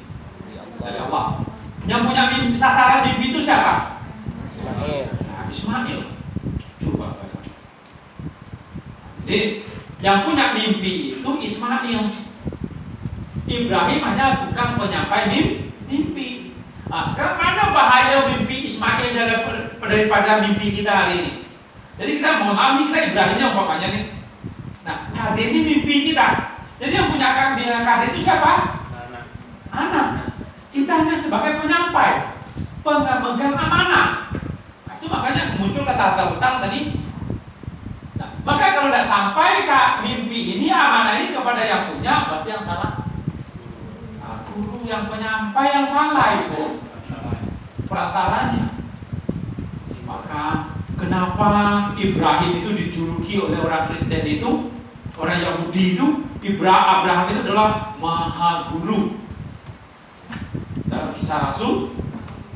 Dari Allah. Yang punya mimpi, sasaran mimpi itu siapa? Ismail. Nah, Ismail. Coba. Jadi yang punya mimpi itu Ismail. Ibrahim hanya bukan penyampai mimpi. Nah, sekarang mana bahaya mimpi Ismail daripada mimpi kita hari ini? Jadi kita mohon maaf nih, kita Ibrahimnya umpamanya nih. Nah, KD ini mimpi kita. Jadi yang punya KD itu siapa? Anak. Kita hanya sebagai penyampai, pemegang amanah. Nah, itu makanya muncul kata utang tadi. Nah, maka kalau tidak sampai mimpi ini, amanah ini kepada yang punya, berarti yang salah. Nah, guru yang penyampai yang salah itu perantaranya. Maka kenapa Ibrahim itu dijuluki oleh orang Kristen itu, orang Yahudi itu, Abraham itu adalah maha guru. Dalam kisah Rasul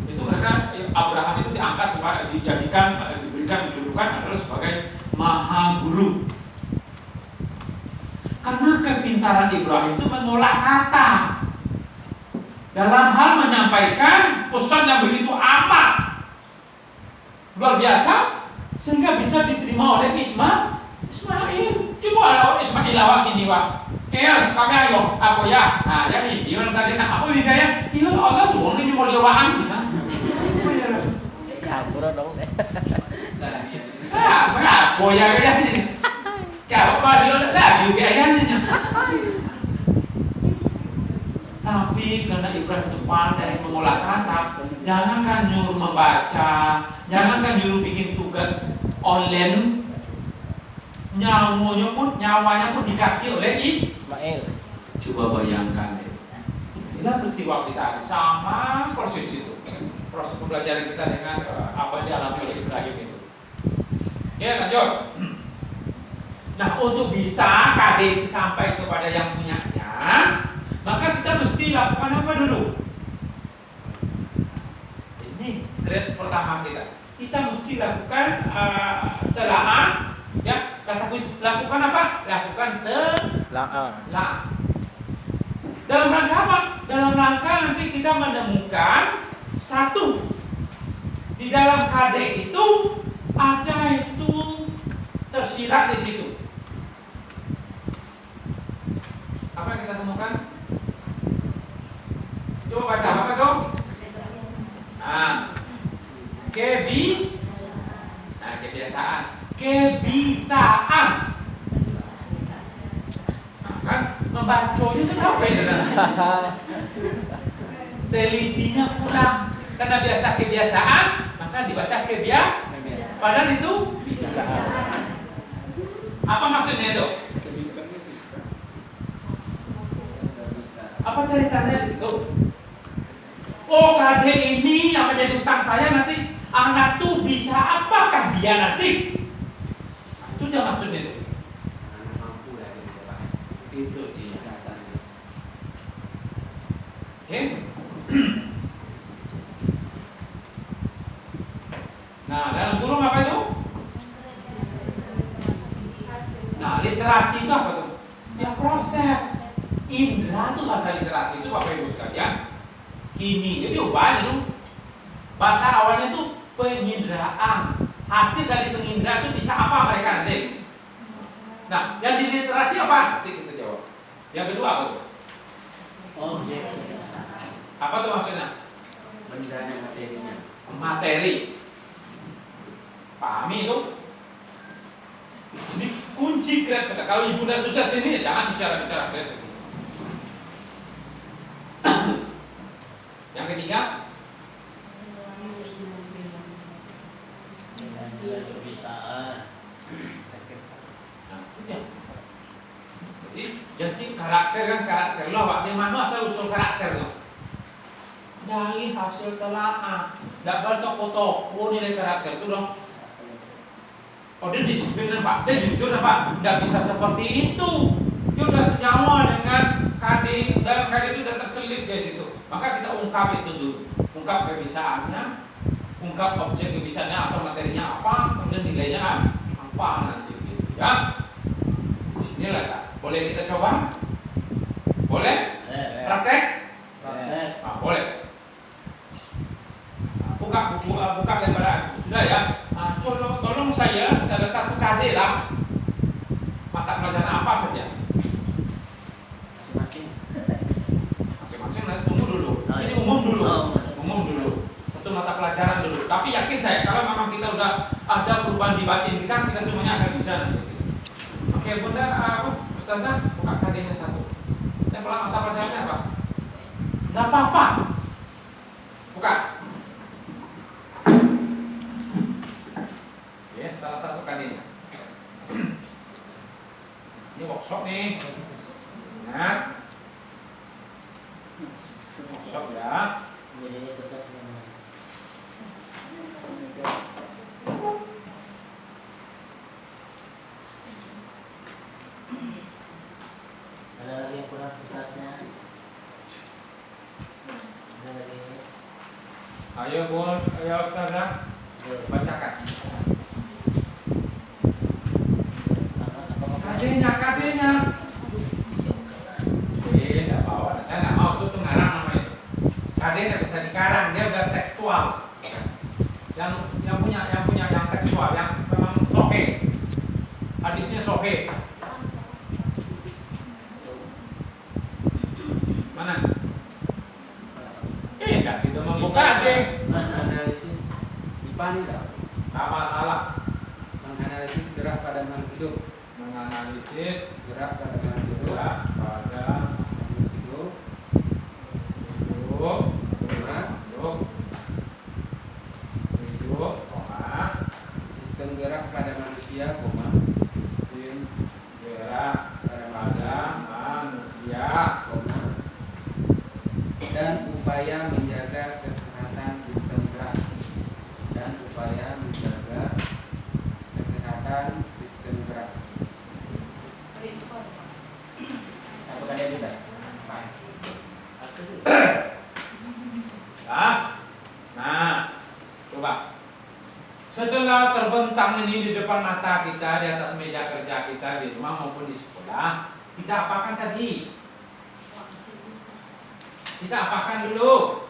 itu mereka Abraham itu diangkat sebagai diberikan julukan adalah sebagai maha guru. Karena kepintaran Ibrahim itu mengolah kata dalam hal menyampaikan pesan yang begitu amat luar biasa sehingga bisa diterima oleh Ismail. Coba ada Ismail awak ini wak. Kami ayo, aku ya. Nah, jadi dia tadi nak apa ini ya? Iya Allah suruh ini mau liwaan. Kabur dong. Benar, goyang ya ini. Kau apa dia dah juga ayahnya. Tapi karena Ibrahim itu pandai mengolah kata, jangankan nyuruh membaca, jangankan nyuruh bikin tugas online, nyawanya pun dikasih oleh Ismail. Coba bayangkan deh. Inilah peristiwa kita sama proses itu. Proses pembelajaran kita dengan apa yang dialami oleh Ibrahim itu. Ya lanjut. Nah untuk bisa KD sampai kepada yang punyanya, maka kita mesti lakukan apa dulu? Ini grade pertama kita. Kita mesti lakukan telaah. Ya, kata lakukan apa? Lakukan telaah. Dalam rangka apa? Dalam rangka nanti kita menemukan satu di dalam KD itu ada itu tersirat di situ. Apa yang kita temukan? Coba baca apa dong? Kebiasaan. Kebisaan. Nah, kan membacanya itu apa ya? Telitinya kurang. Karena biasa kebiasaan, maka dibaca padahal itu kebiasaan. Apa maksudnya itu? Apa ceritanya di situ? Oh, KD ini yang menjadi utang saya nanti anak tuh bisa apakah dia nanti? Nah, itu dia maksudnya itu. Itu dia dasarnya. Oke. Nah, dalam kurung apa itu? Nah, literasi itu apa tuh? Ya proses. Indra tuh bahasa literasi itu Bapak Ibu sekalian. Kini, jadi ubah itu. Bahasa awalnya itu penginderaan. Hasil dari penginderaan itu bisa apa mereka nanti? Nah, yang di literasi apa? Nanti kita jawab. Yang kedua apa tuh? Objek. Apa tuh maksudnya? Bendanya materinya. materi. Pahami itu? Ini kunci kreativitas. Kalau ibunda sukses ini, jangan bicara kreatif. Yang ketiga, jadi karakter kan karakter lo, waktu mana asal usul karakter lo? Dari hasil telaah, tidak bertoko-toko nilai karakter itu dong. Oh dia disiplin Pak, dia jujur Pak, tidak bisa seperti itu. Dia sudah senyawa dengan KD dan KD itu sudah terselip di situ. Maka kita ungkap itu dulu, ungkap kebiasaannya, ungkap objek kebiasaannya atau materinya apa, kemudian nilainya apa nanti gitu ya. Disinilah Kak. Boleh kita coba? Boleh? Praktek? Nah, boleh. Nah, buka lembaran. Sudah ya. Nah, tolong saya ada satu KD lah. Mata pelajaran apa saja? Masing-masing nanti tunggu dulu. Ini umum dulu. Umum dulu. Satu mata pelajaran dulu. Tapi yakin saya kalau memang kita udah ada perubahan di batin kita semuanya akan bisa. Oke, Bunda, Ustazah, buka KD-nya satu. Yang mata pelajarannya apa? Tidak apa-apa. Buka. Oke, salah satu KD-nya. Ini workshop nih. Ingat. Workshop ya. Ada lagi yang kurang kertasnya? Ada lagi? Ayo Bun, ayo Ustazah. Bacakan. KD-nya. Tidak bawa, saya nggak mau itu ngarang namanya. KD nggak bisa dikarang, dia udah tekstual. Yang punya yang tekstual, yang memang sohe. Hadisnya sohe. Mana? Enggak, kita membuka deh. Analisis IPA nih tak? Nggak masalah. Menganalisis gerak pada makhluk hidup. Menganalisis Gerak pada makhluk hidup. gerak pada Makhluk hidup. hidup, Koma. Sistem gerak pada manusia. Koma. sistem gerak pada manusia, Koma. Dan upaya menjaga kesehatan sistem gerak. Dan upaya menjaga kesehatan sistem gerak. Satu kali tidak? Nah, coba. Setelah terbentang ini di depan mata kita, di atas meja kerja kita di rumah maupun di sekolah, kita apakan tadi? Kita apakan dulu?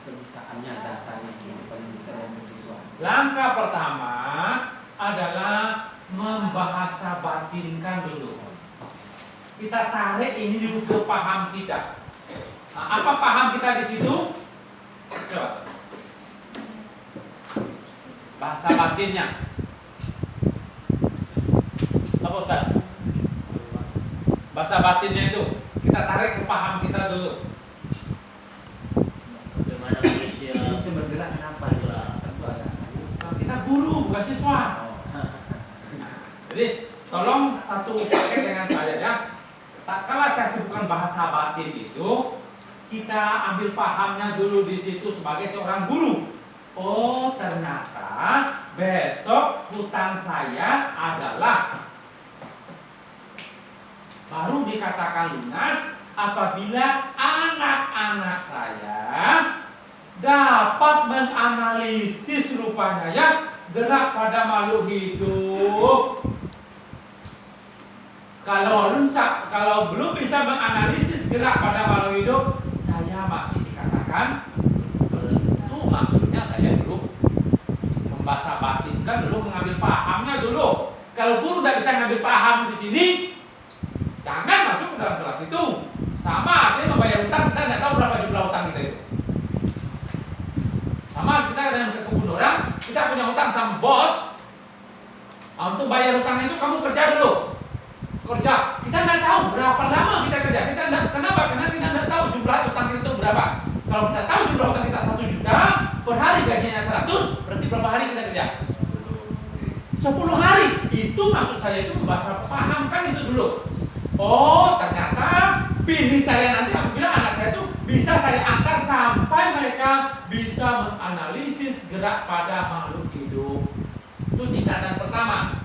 Kebiasaannya dasarnya yang paling bisa yang siswa. Langkah pertama adalah membahasa batinkan dulu. Kita tarik ini dulu ke paham kita. Nah, apa paham kita di situ? Coba. Bahasa batinnya. Apa Ustaz? Bahasa batinnya itu kita tarik ke paham kita dulu. Bagaimana manusia Bisa bergerak kenapa? Nah, kita guru bukan siswa. Jadi tolong satu pakai dengan saya ya. Kalau saya sebutkan bahasa batin itu, kita ambil pahamnya dulu di situ sebagai seorang guru. Oh ternyata besok hutang saya adalah baru dikatakan lunas apabila anak-anak saya dapat menganalisis rupanya ya gerak pada makhluk hidup. Kalau belum bisa menganalisis gerak pada makhluk hidup, saya masih dikatakan itu maksudnya saya dulu membahasa batinkan dulu, mengambil pahamnya dulu. Kalau guru tidak bisa mengambil paham di sini, jangan masuk ke dalam kelas itu. Sama artinya membayar utang, kita tidak tahu berapa jumlah utang kita itu. Sama kita dengan punya hutang sama bos, untuk bayar hutang itu kamu kerja dulu. Kerja. Kita nggak tahu berapa lama kita kerja. Kita nggak, kenapa? Karena kita nggak tahu jumlah hutang itu berapa. Kalau kita tahu jumlah hutang kita 1 juta, per hari gajinya 100, berarti berapa hari kita kerja? 10 hari. Itu maksud saya itu bahasa pahamkan itu dulu. Oh, ternyata pilih saya nanti apabila anak saya itu bisa saya antar sampai mereka bisa menganalisis gerak pada makhluk hidup. Itu tingkatan pertama.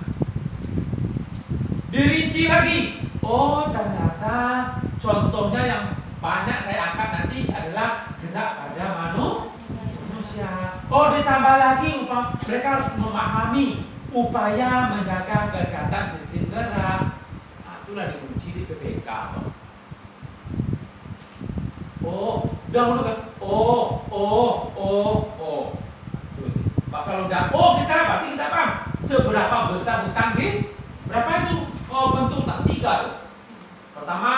Dirinci lagi. Oh, ternyata contohnya yang banyak saya angkat nanti adalah gerak pada manusia. Oh, ditambah lagi mereka harus memahami upaya menjaga kesehatan sistem gerak. Nah, itulah dikunci di PPK. Oh, dahulu kan. Kalau udah kita berarti kita paham seberapa besar hutang kita. Berapa itu? Oh, bentuk tak 3. Pertama,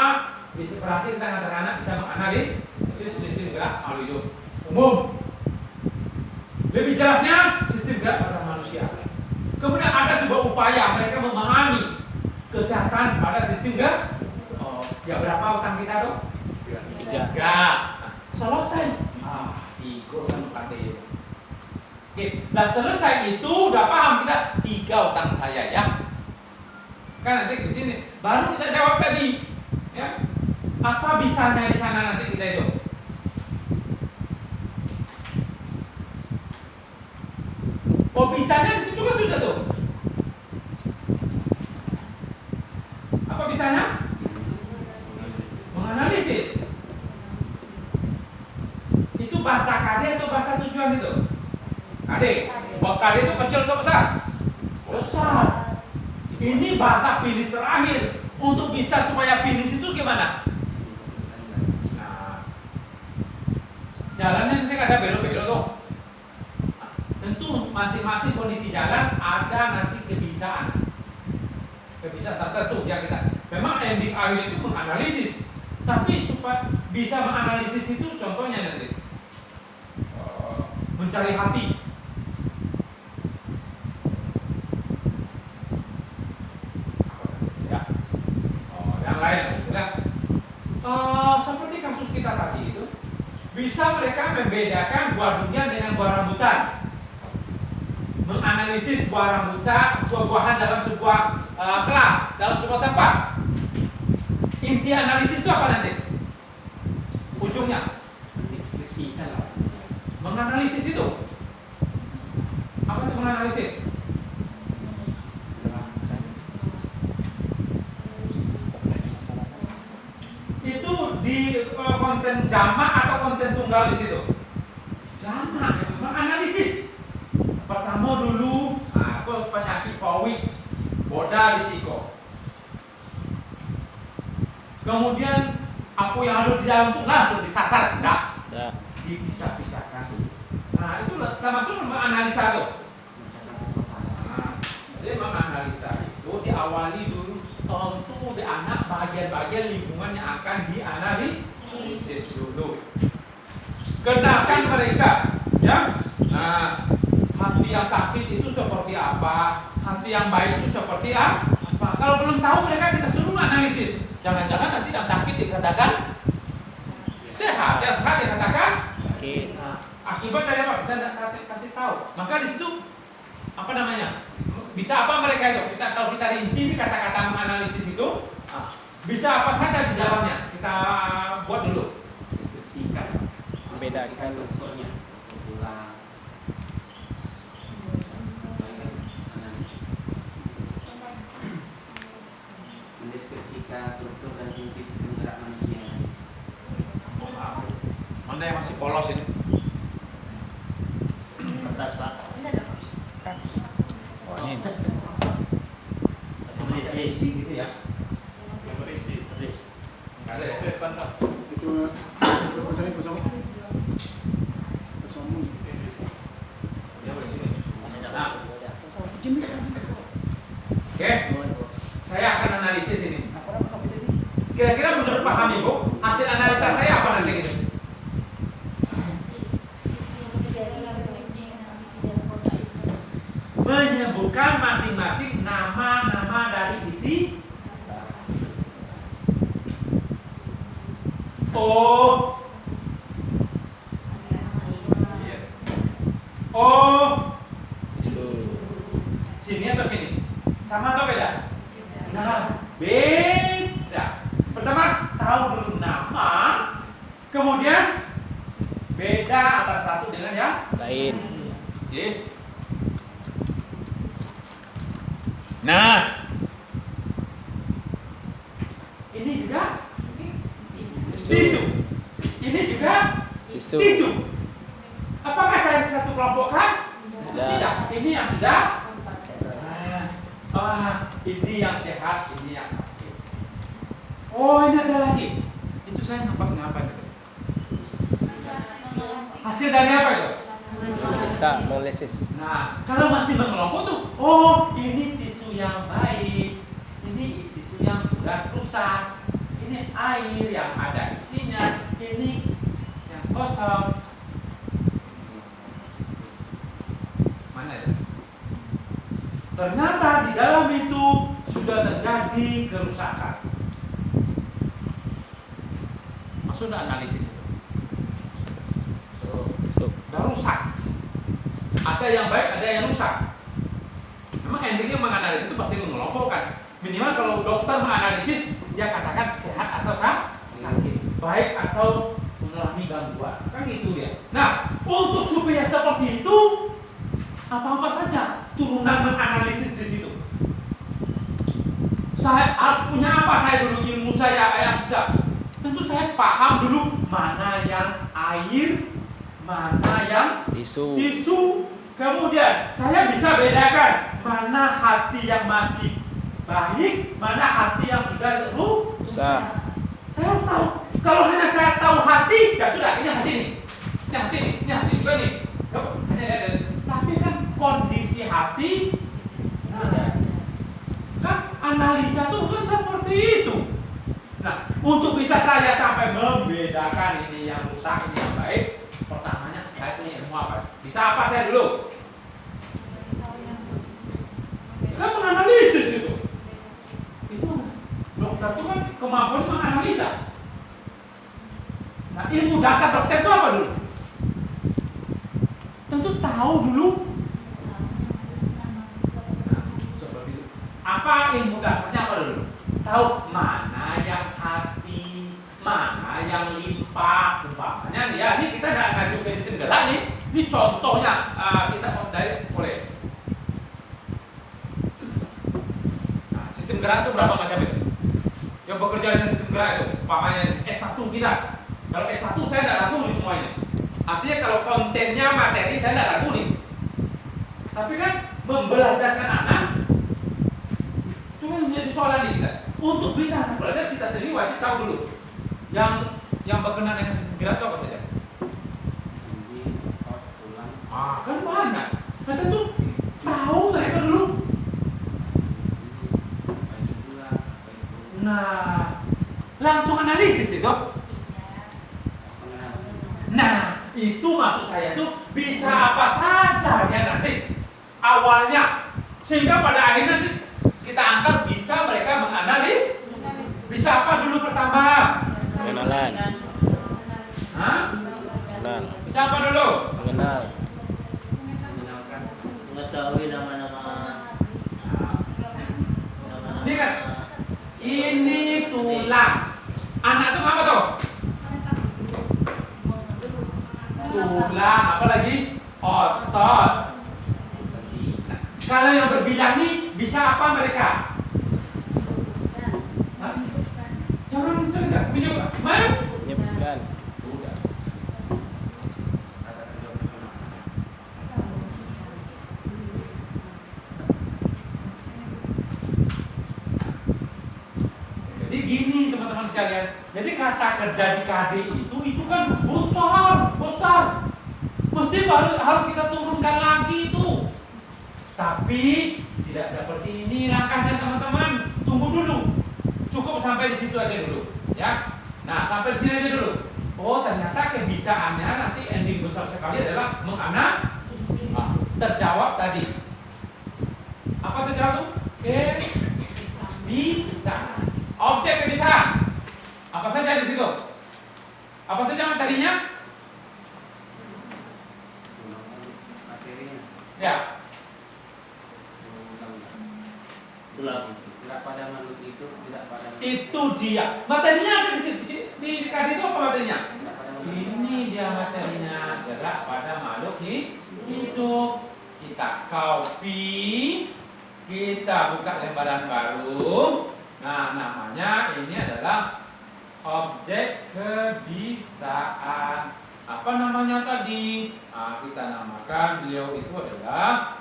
bisa berhasil kita anak-anak bisa menganalisis sistem gerak makhluk hidup umum. Lebih jelasnya sistem gerak pada manusia. Kemudian ada sebuah upaya mereka memahami kesehatan pada sistem gerak. Oh, ya berapa hutang kita tuh? 3. Selesai. Tiga sama pakai. Oke, nah selesai itu udah paham kita 3 hutang saya ya. Kan nanti di sini baru kita jawab tadi, ya. Apa bisanya di sana nanti kita itu? Oh, bisanya di situ kan sudah tuh. Apa bisanya? Menganalisis. Itu bahasa KD atau bahasa tujuan itu? KD. Bahwa KD itu kecil atau besar? Besar. Ini bahasa finish terakhir. Untuk bisa supaya finish itu gimana? Nah, jalannya nanti ada belok-belok tuh. Nah, tentu masing-masing kondisi jalan ada nanti kebiasaan tertentu ya kita. Memang ending akhir itu menganalisis. Tapi supaya bisa menganalisis itu contohnya nanti mencari hati. Seperti kasus kita tadi itu, bisa mereka membedakan buah durian dengan buah rambutan, menganalisis buah rambutan, buah-buahan dalam sebuah kelas, dalam sebuah tempat. Inti analisis itu apa nanti? Ujungnya menganalisis itu. Apa itu menganalisis? Itu di konten jamak atau konten tunggal di situ? Jamak, menganalisis. Pertama dulu, aku penyakit COVID, boda risiko. Kemudian aku yang ada di dalam itu langsung disasar, enggak? Dipisah-pisahkan. Nah, itu termasuk menganalisa tuh. Nah, jadi menganalisa itu diawali dulu. Tentu di anak bagian-bagian lingkungan yang akan dianalisis dulu. Kenakan mereka, ya. Nah, hati yang sakit itu seperti apa? Hati yang baik itu seperti apa? Kalau belum tahu mereka kita suruh analisis. Jangan-jangan nanti yang sakit dikatakan sehat, yang sehat dikatakan sakit. Nah, akibat dari apa? Kita tidak kasih tahu. Maka di situ apa namanya? Bisa apa mereka itu? Kalau kita rinci kata-kata menganalisis itu, bisa apa saja di dalamnya? Kita buat dulu. Deskripsikan. Membedakan strukturnya. Mendeskripsikan struktur dan fungsi sistem gerak manusia. Mana yang masih polos ini? Kertas Pak. oh ini Masih berisi. Isi gitu ya? Berisi. Nggak ada ya? Itu kosong. Ya berisi nih. Nah, oke. Saya akan analisis ini. Kira-kira menurut Pak Hami, Bu, hasil analisa saya apa nanti ini? menyebutkan masing-masing nama-nama dari isi O. O. Tisu. Sini atau sini? Sama atau beda? Nah, beda. Pertama, tahu dulu nama, kemudian beda antara satu dengan yang Lain. oke. Nah, ini juga Tisu. tisu. Ini juga Tisu. tisu. Apakah saya satu kelompokkan? Tidak. Tidak. Ini yang sudah. Ini yang sehat, ini yang sakit. Oh, ini ada lagi. Itu saya ngapa-ngapain itu? Hasil dari apa itu? Bisa analisis. Nah, kalau masih mengelompok tuh, oh ini tisu yang baik, ini tisu yang sudah rusak, ini air yang ada isinya, ini yang kosong. Mana itu? Ternyata di dalam itu sudah terjadi kerusakan. Maksudnya analisis itu. Masuk. Sudah rusak. Ada yang baik, ada yang rusak. Memang endingnya menganalisis itu pasti mengelompokkan. Minimal kalau dokter menganalisis, dia katakan sehat atau sakit, baik atau mengalami gangguan, kan gitu ya. Nah, untuk supaya seperti itu, apa-apa saja turunan menganalisis di situ. Saya harus punya apa? Saya dulu ilmu saya sejak. Tentu saya paham dulu mana yang air, mana yang Tisu. tisu. Kemudian saya bisa bedakan mana hati yang masih baik, mana hati yang sudah rusak. Saya harus tahu. Kalau hanya saya tahu hati, ya sudah, ini hati ini. Ini hati ini, ini hati juga nih. Tapi kan kondisi hati, kan analisa tuh kan seperti itu. Nah, untuk bisa saya sampai membedakan ini yang rusak, ini yang baik, pertamanya saya punya ilmu apa? Bisa apa saya dulu? Kan menganalisis itu. Itu dokter itu kan kemampuannya menganalisa. Nah, ilmu dasar dokter itu apa dulu? Tentu tahu dulu. Nah, seperti itu. Apa ilmu dasarnya apa dulu? Tahu mana yang hati, mana yang limpa. Umpamanya nih ya, ini kita nggak ngajuk ke sistem gerak nih. Ini contohnya kita dari boleh. Nah, sistem gerak itu berapa macam itu? Yang bekerja dengan sistem gerak itu, umpamanya S1 kita. Kalau S1 saya nggak ragu nih semuanya. Artinya kalau kontennya materi saya nggak ragu nih. Tapi kan membelajarkan anak itu kan menjadi soalan nih kita. Untuk bisa anak belajar kita sendiri wajib tahu dulu yang berkenaan dengan sistem gerak itu apa saja. Kan banyak. Nah tentu tahu mereka dulu. Nah, langsung analisis itu. Nah, itu maksud saya tuh bisa apa saja dia nanti awalnya, sehingga pada akhirnya nanti kita antar bisa mereka menganalisis. Bisa apa dulu pertama? Pengenalan. Hah? Kenal. Bisa apa dulu? Mengenal. Mengetahui nama-nama. Ini kan, ini tulang. Anak itu apa tuh? Tulang, apa lagi? Otot. Nah, kalau yang berbilang nih bisa apa mereka? Hah? Jangan saja mencoba. Mau? Menyebutkan. Udah. Jadi gini teman-teman sekalian. Jadi kata kerja di KD itu kan besar. Mesti harus kita turunkan lagi itu. Tapi tidak seperti ini langkahnya teman-teman. Tunggu dulu. Cukup sampai di situ aja dulu, ya. Nah, sampai di sini aja dulu. Oh, ternyata kebisaannya nanti ending besar sekali adalah menganalisis. Terjawab tadi. kebiasaan. Objek kebiasaan. Apa saja di situ? Apa saja materinya? Materinya. Ya. Tidak pada makhluk itu, tidak pada makhluk. Itu dia. Materinya ada di situ. Di KD itu apa materinya? Tidak pada makhluk. Ini dia materinya. Gerak pada makhluk hidup. Kita copy. Kita buka lembaran baru. Nah, namanya ini adalah objek kebiasaan. Apa namanya tadi? Nah, kita namakan beliau itu adalah.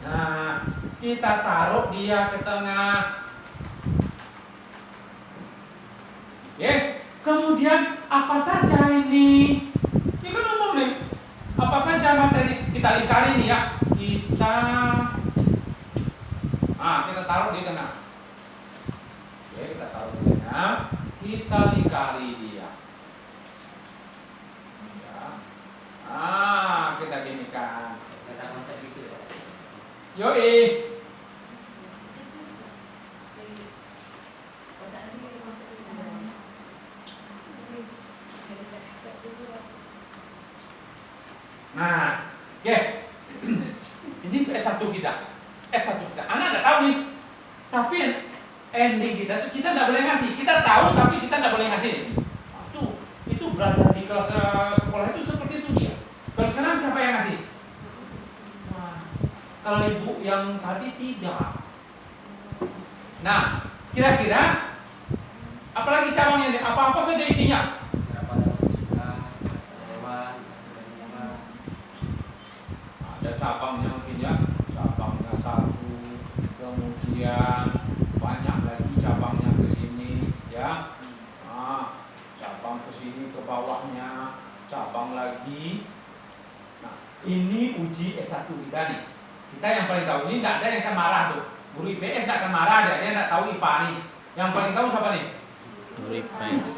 Nah, kita taruh dia ke tengah. Oke. Kemudian apa saja ini? Ya kan ngomong nih. Apa saja materi kita lingkari ini ya? Kita taruh di tengah. Oke, kita taruh di tengah. Kita lingkari dia. Ya. Kita ginikan. Kata konsep itu ya. Yoi. Nah, oke. Ini S1 kita. S1 kita. Anak enggak tahu nih. Tapi ending kita tidak boleh ngasih. Kita tahu tapi kita tidak boleh ngasih. Itu belajar di kelas sekolah itu seperti itu dia. Kalau sekarang siapa yang ngasih? Nah, kalau ibu yang tadi tidak. Nah, kira-kira apalagi cabangnya? Apa-apa saja isinya? Tidak pada manusia, hewan, binatang. Ada cabangnya mungkin ya. Cabangnya satu, kemudian banyak lagi cabangnya ke sini, ya. Nah, cabang ke sini ke bawahnya, cabang lagi. Nah, ini uji S1 kita nih. Kita yang paling tahu ini tidak ada yang akan marah tuh. Guru IPS tidak akan marah dia tidak tahu IPA nih. Yang paling tahu siapa nih? Guru IPS.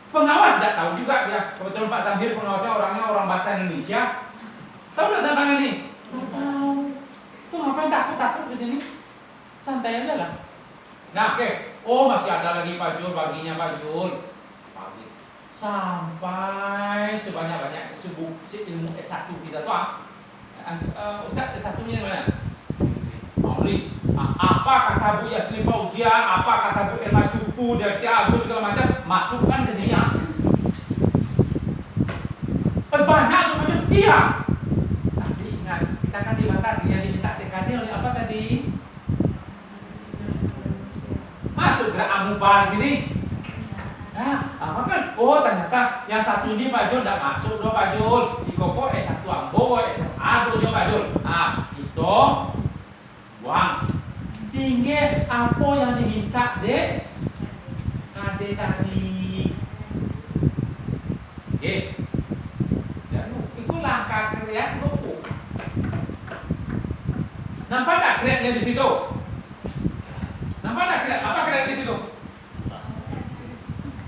Pengawas tidak tahu juga ya. Kebetulan Pak Zambir pengawasnya orangnya orang bahasa Indonesia. Tahu nggak tentang ini? Nggak tahu. Tuh ngapain takut di sini? Santai aja lah. Nah, oke. Oh, masih ada lagi Pak Jul, baginya Pak Jul. Pagi. Sampai sebanyak-banyak ilmu S1 kita tuh Ustaz S1-nya mana? Mauli. Apa kata Bu Yasmin Fauzia, apa kata Bu Elma Cupu, dari Agus segala macam, masukkan ke sini. Banyak tuh macam iya. Tapi ingat, kita kan dibatasi yang diminta TKD oleh apa tadi? Masuk gerak amuba di sini. Nah, apa kan? Oh, ternyata yang satu ini Pak Jul tidak masuk doh Pak Jul. Di Koko S1 Ambo, SMA doh Pak Jul. Nah, itu buang. Tinggi apa yang diminta dek? KD tadi. Oke. Dan itu langkah kreat lu. Nampak tak kreatnya di situ? Nampak tak kreat? Apa kreat di situ?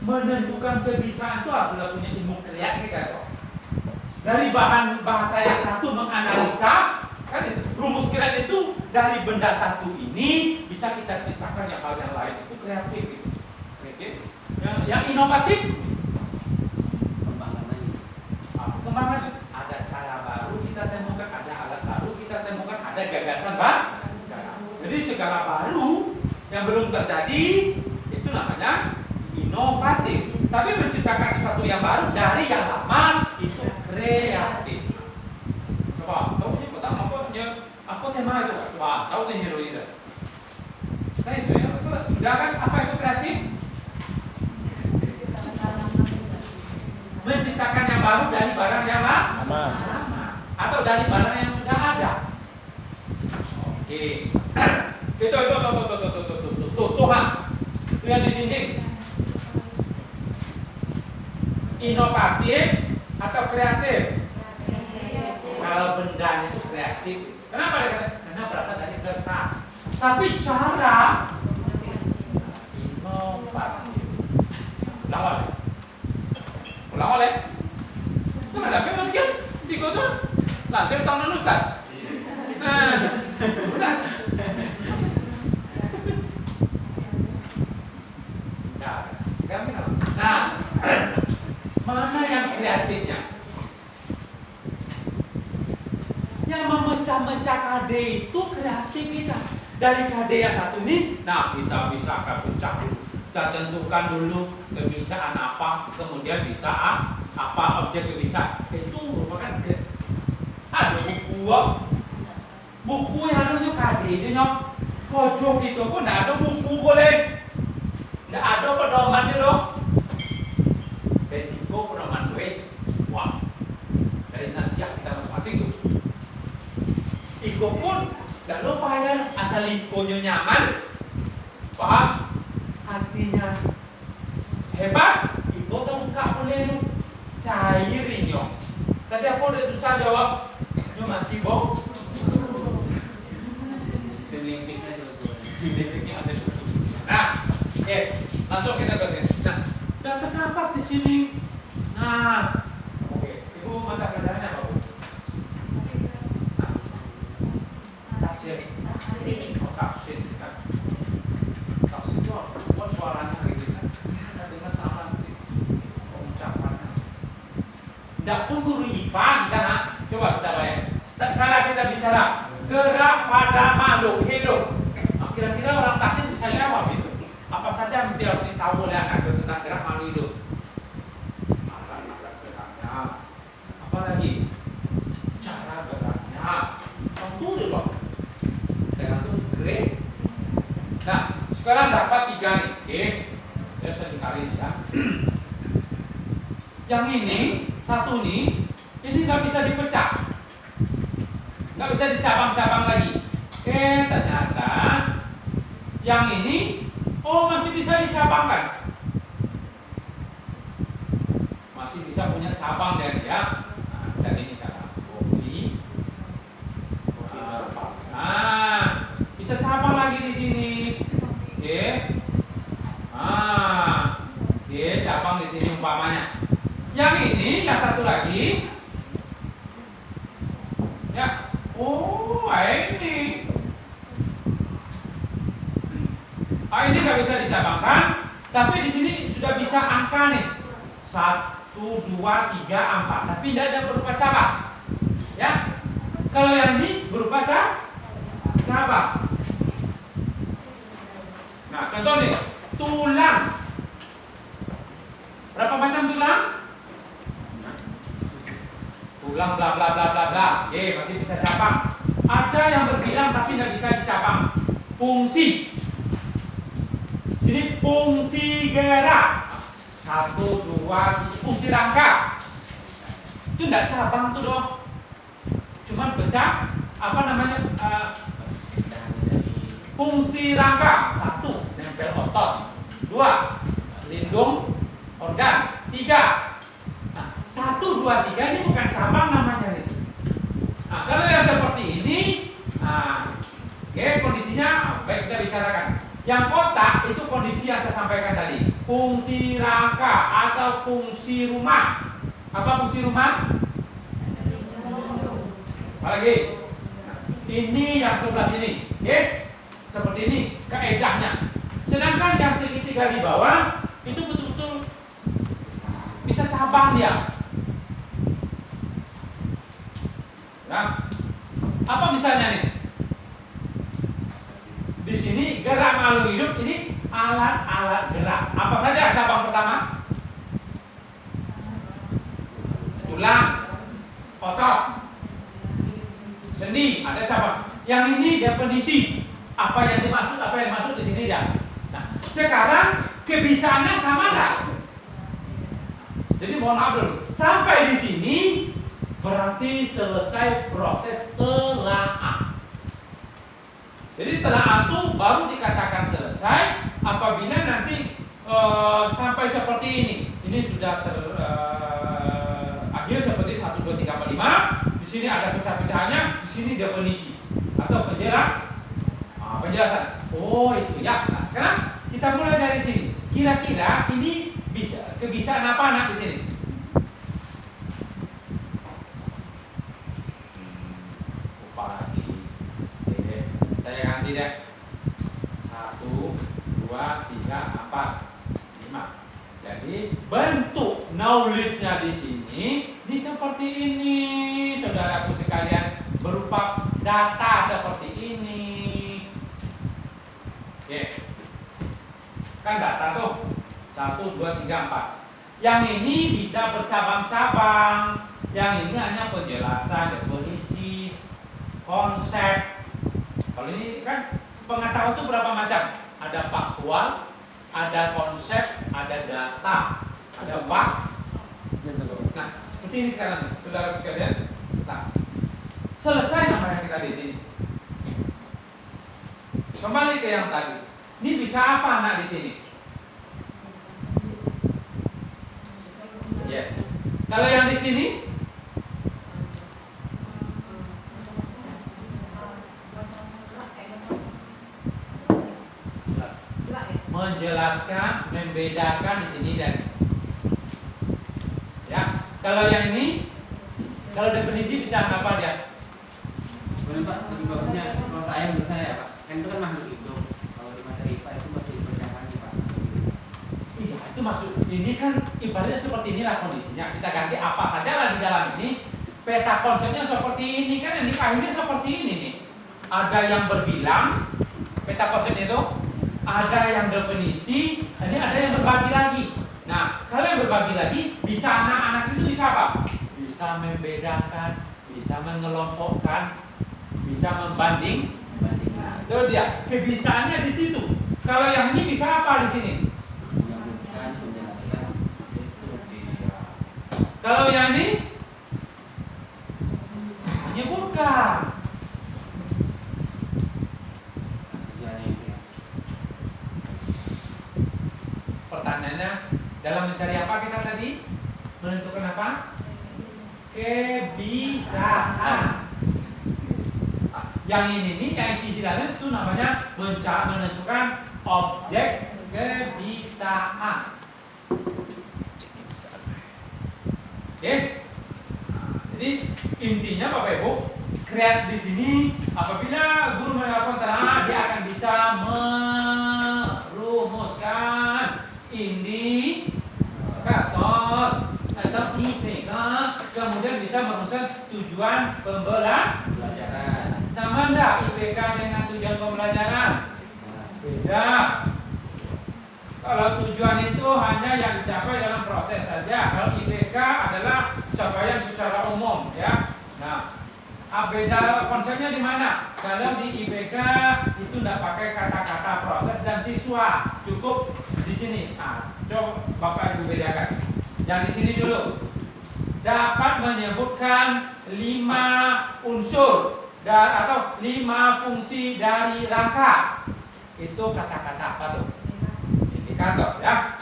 Menentukan kebiasaan itu adalah punya ilmu kreat kita. Dari bahan bahasa yang satu menganalisa, kan rumus kreat itu dari benda satu ini bisa kita ciptakan yang hal yang lain, itu kreatif gitu. Oke. Yang inovatif pengembangan ada cara baru kita temukan, ada alat baru kita temukan, ada gagasan baru. Jadi segala baru yang belum terjadi itu namanya inovatif. Tapi menciptakan sesuatu yang baru dari yang lama itu kreatif. Coba, tahu ni apa tema itu? Coba, tahu ni hero itu. Nah itu ya, sudah kan apa itu kreatif? Menciptakan yang baru dari barang yang lama atau dari barang yang sudah ada. Oke. Itu Tuhan. Itu yang di dinding. Inovatif atau kreatif? Kalau benda itu kreatif. Kenapa dia kata? Karena berasal dari kertas. Tapi cara inovatif. Ulang oleh. Itu ada apa mungkin? Tiga tu. Langsung tahun Ustaz. Ulas. kreatifnya. Yang memecah-mecah KD itu kreativitas. Dari KD yang satu ini, nah kita bisa akan pecah dulu. Kita tentukan dulu kebisaan apa, kemudian bisa apa objek kebisaan. Itu merupakan ada buku yang ada KD itu nyok. Pojok itu pun tidak ada buku boleh, tidak ada pedomannya dong. Resiko pedoman duit, wah dari nasihat kita masing-masing tuh. Iko pun tidak lupa ya, asal ikonya nyaman, paham? Artinya hebat, iko terbuka boleh lu cairinyo. Tadi aku udah susah jawab, nyo masih bohong. Nah, langsung kita ke sini. Nah, sudah terdapat di sini. Nah, oke. Ibu mata pelajarannya apa, Bu? Tafsir. Oh, tafsir kan. Tafsir itu apa suaranya gitu kan? Kita dengar sama nanti ucapannya. Tidak pun guru IPA kita nak. Coba kita bayang. Kalau kita bicara gerak pada makhluk hidup, kira-kira orang tafsir bisa jawab itu. Apa saja mesti harus ditahu oleh anak tentang gerak makhluk hidup. Alat geraknya, apalagi cara geraknya, tentu dulu. Dengan itu great. Nah, sekarang dapat 3 nih, oke? Ya saya dikali ya. Yang ini satu nih, ini nggak bisa dipecah, nggak bisa dicabang-cabang lagi. Ternyata yang ini, masih bisa dicabangkan, masih bisa punya cabang dari ya. Nah, dan ini kan kopi, bisa cabang lagi di sini, oke. Oke, cabang di sini umpamanya. Yang ini, yang satu lagi, ya. Ini. Ini nggak bisa dicabangkan, tapi di sini sudah bisa angka nih. 1, 2, 3, 4. Tapi tidak ada berupa cabang. Ya. Kalau yang ini berupa cabang. Nah, contoh nih, tulang. Berapa macam tulang? Tulang bla bla bla bla bla. Masih bisa cabang. Ada yang berbilang tapi tidak bisa dicabang. Fungsi. Sini fungsi gerak. 1, 2, 3. Fungsi rangka. Itu tidak cabang tuh dong. Cuman pecah. Apa namanya? Fungsi rangka. 1, nempel otot. 2, lindung organ. 3. 1, 2, 3 ini bukan cabang namanya nih. Nah, kalau yang seperti ini, kondisinya baik kita bicarakan. Yang kotak itu kondisi yang saya sampaikan tadi, fungsi rangka atau fungsi rumah. Apa fungsi rumah? Apalagi? Ini yang sebelah sini, seperti ini kaedahnya. Sedangkan yang segitiga di bawah itu betul-betul bisa cabang dia. Nah, apa misalnya nih? Di sini gerak makhluk hidup ini alat-alat gerak. Apa saja cabang pertama? Tulang, otot, sendi, ada cabang. Yang ini definisi. Apa yang dimaksud di sini ya. Nah, sekarang kebisaannya sama nggak? Jadi mohon maaf dulu. Sampai di sini berarti selesai proses telaah. Jadi telaah itu baru dikatakan selesai apabila nanti sampai seperti ini. Ini sudah akhir seperti 1, 2, 3, 4, 5. Di sini ada pecah-pecahannya, di sini definisi atau penjelasan. Oh itu ya. Nah sekarang kita mulai dari sini. Kira-kira ini bisa kebisaan apa anak di sini? Saya ganti deh. 1, 2, 3, 4, 5. Jadi bentuk knowledge-nya di sini ini seperti ini, saudaraku sekalian, berupa data seperti ini. Oke. Kan data tuh 1, 2, 3, 4. Yang ini bisa bercabang-cabang. Yang ini hanya penjelasan, definisi, konsep. Kalau ini kan pengetahuan itu berapa macam? Ada faktual, ada konsep, ada data, ada fakt. Nah, seperti ini sekarang, saudara sekalian. Nah, selesai namanya kita di sini. Kembali ke yang tadi. Ini bisa apa anak di sini? Yes. Kalau yang di sini, menjelaskan, membedakan di sini dan ya. Kalau yang ini, kalau definisi bisa apa dia? Boleh Pak, lebih bagusnya kalau saya menurut saya Pak, kan itu kan makhluk hidup. Kalau di materi IPA itu masih berjalan Pak. Iya, itu maksud. Ini kan ibaratnya seperti inilah kondisinya. Kita ganti apa saja lah di dalam ini. Peta konsepnya seperti ini kan, ini akhirnya seperti ini nih. Ada yang berbilang, peta konsepnya itu. Ada yang definisi, ini ada yang berbagi lagi. Nah, kalau yang berbagi lagi, bisa anak-anak itu bisa apa? Bisa membedakan, bisa mengelompokkan, bisa membandingkan. Itu dia, kebisaannya di situ. Kalau yang ini bisa apa di sini? Menyambungkan, menjelaskan. Itu dia. Kalau yang ini menyebutkan. Pertanyaannya, dalam mencari apa kita tadi? Menentukan apa? Kebiasaan. Yang ini nih, yang isi dalamnya itu namanya menentukan objek kebiasaan. Oke? Jadi intinya Bapak Ibu, kreat di sini apabila guru menelpon dia akan bisa merumuskan indikator atau IPK, kemudian bisa merumuskan tujuan pembelajaran. Sama enggak IPK dengan tujuan pembelajaran? Beda. Kalau tujuan itu hanya yang dicapai dalam proses saja. Kalau IPK adalah capaian secara umum, ya. Nah, beda konsepnya di mana? Kalau di IPK itu tidak pakai kata-kata proses dan siswa, cukup di sini. Nah, coba Bapak Ibu bedakan. Yang di sini dulu. Dapat menyebutkan 5 unsur atau 5 fungsi dari rangka. Itu kata-kata apa tuh? Indikator, ya.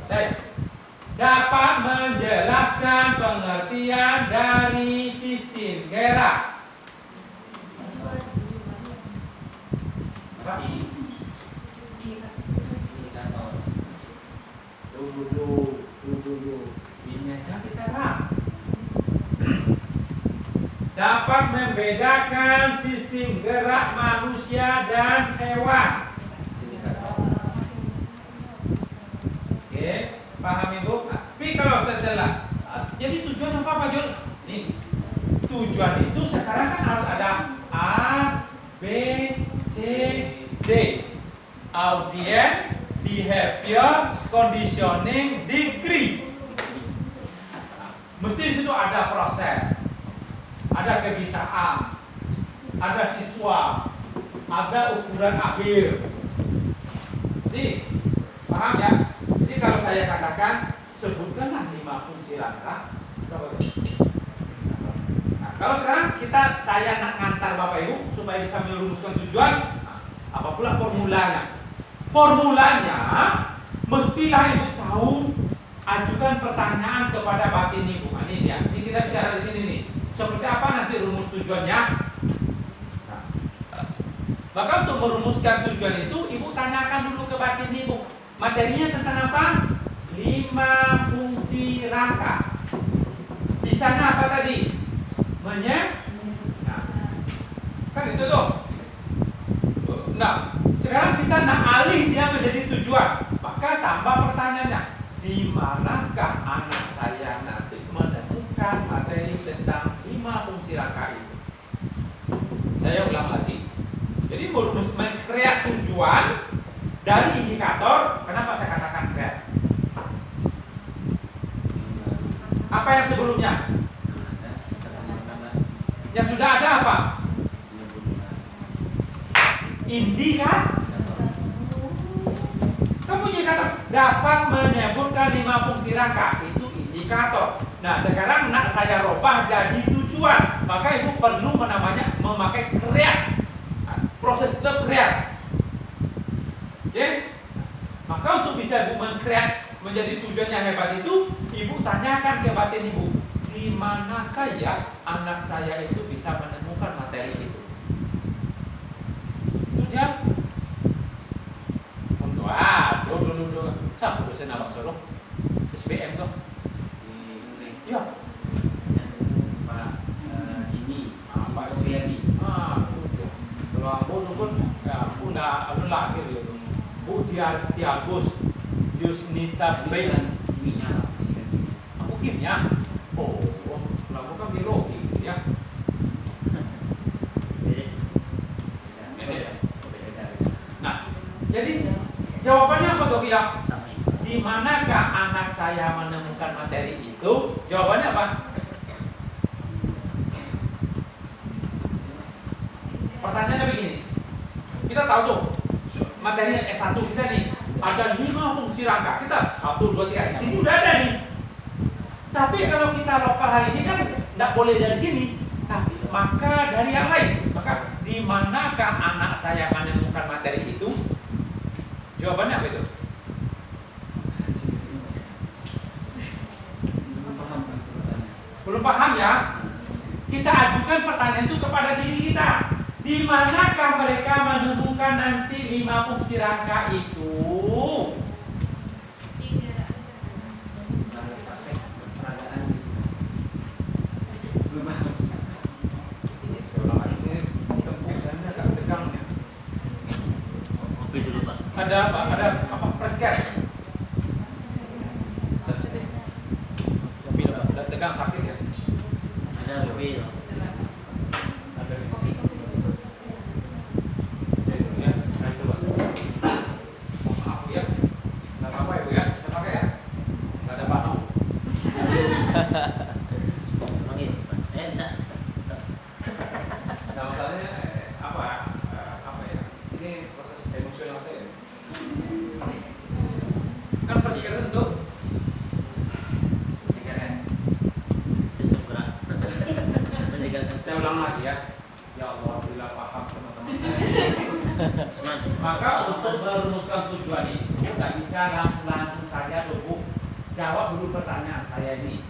Saya dapat menjelaskan pengertian dari sistem gerak. Indikator. Dulu. Ini aja kita dapat membedakan sistem gerak manusia dan hewan. Oke, paham Ibu? Tapi kalau setelah, jadi tujuan apa Pak Jul? Nih, tujuan itu sekarang kan harus ada A, B, C, D. Audience, behavior, conditioning, degree. Mesti di situ ada proses, ada kebiasaan, ada siswa, ada ukuran akhir. Jadi, paham ya? Jadi kalau saya katakan sebutkanlah 5 fungsi rangka. Nah, kalau sekarang saya nak ngantar Bapak Ibu supaya bisa merumuskan tujuan, apa pula formulanya? Formulanya mestilah Ibu tahu, ajukan pertanyaan kepada batin Ibu. Ini dia. Ini kita bicara di sini nih. Seperti apa nanti rumus tujuannya? Nah, maka untuk merumuskan tujuan itu Ibu tanyakan dulu ke batin Ibu. Materinya tentang apa? 5 fungsi rangka. Di sana apa tadi? Nah, kan itu tuh. Nah, sekarang kita nak alih dia menjadi tujuan. Maka tambah pertanyaannya. di manakah anak saya nanti menemukan materi tentang 5 fungsi rangka itu. Saya ulang lagi. Jadi mengkreat tujuan dari indikator. Kenapa saya katakan kreat? Apa yang sebelumnya? Yang sudah ada apa? Indikator. Kamu indikator dapat menyebutkan 5 fungsi rangka, itu indikator. Nah, sekarang nak saya robah jadi tujuan, maka ibu perlu memakai kreat, proses kreat. Oke? Maka untuk bisa ibu mengkreat menjadi tujuan yang hebat itu, ibu tanyakan ke batin ibu, di manakah ya anak saya itu bisa menemukan materi itu? Itu dia. Dulu. Siapa dosen Abang Solo? SPM tuh. Iya. Pak ini, Pak Pak Riyadi. Kalau aku pun ya udah lahir gitu. Bu Diagus Yusnita Bain. Kimia. Aku kimia. Oh, kalau aku kan biologi gitu ya. Nah, jadi jawabannya apa dok ya? Di manakah anak saya menemukan materi itu? Jawabannya apa? Pertanyaannya begini. Kita tahu tuh materi S1 kita nih ada 5 fungsi rangka. Kita 1, 2, 3 di sini udah ada nih. Tapi kalau kita lokal hari ini kan tidak boleh dari sini. Tapi maka dari yang lain. Maka di manakah anak saya menemukan materi itu? Jawabannya apa itu? Belum paham ya? Kita ajukan pertanyaan itu kepada diri kita. Di manakah mereka menemukan nanti 5 fungsi rangka itu? Ada apa? Ada apa? Presket. Kopi udah tegang sakit ya? Ada kopi. Ada kopi. Ya, nah itu Pak. Maaf ya. Enggak apa-apa ya Bu ya. Kita pakai ya. Enggak ada pano. Enggak. Nah, masalahnya apa ya? Ini proses emosional saya. Kan pasti kita tentu Sistem gerak. saya ulang lagi ya. Ya Allah, bila paham teman-teman Semangat. maka untuk merumuskan tujuan itu nggak bisa langsung saja Bu. Jawab dulu pertanyaan saya ini.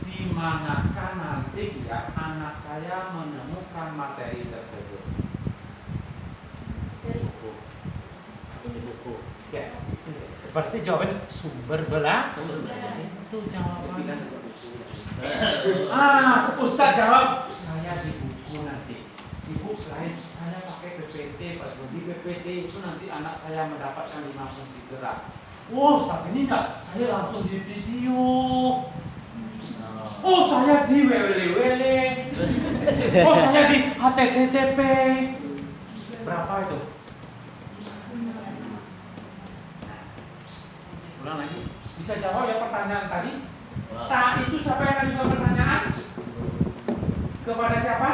Di manakah nanti ya anak saya menemukan materi tersebut? Di buku. Yes. Berarti jawaban sumber bela. Itu jawaban. Ustaz jawab. Saya di buku nanti. Di buku lain saya pakai PPT. Pas di PPT itu nanti anak saya mendapatkan 5 fungsi gerak. Tapi ini enggak. Saya langsung di video. Saya di WWW. Saya di HTTP. Berapa itu? Ulang lagi. Bisa jawab ya pertanyaan tadi? Tak itu siapa yang ajukan pertanyaan? Kepada siapa?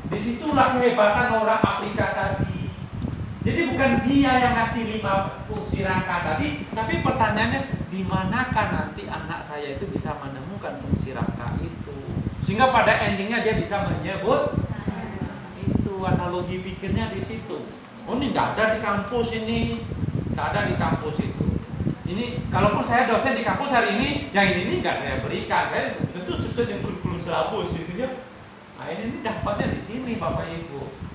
Disitulah kehebatan orang Afrika tadi. Jadi bukan dia yang ngasih 5 fungsi rangka tadi, tapi pertanyaannya di manakah nanti anak saya itu bisa menemukan fungsi rangka itu, sehingga pada endingnya dia bisa menyebut. Itu analogi pikirnya di situ. Ini nggak ada di kampus ini, nggak ada di kampus itu. Ini kalaupun saya dosen di kampus hari ini, yang ini nggak saya berikan. Saya tentu sesuai dengan kurikulum silabus gitu ya. Nah ini dapatnya di sini Bapak Ibu.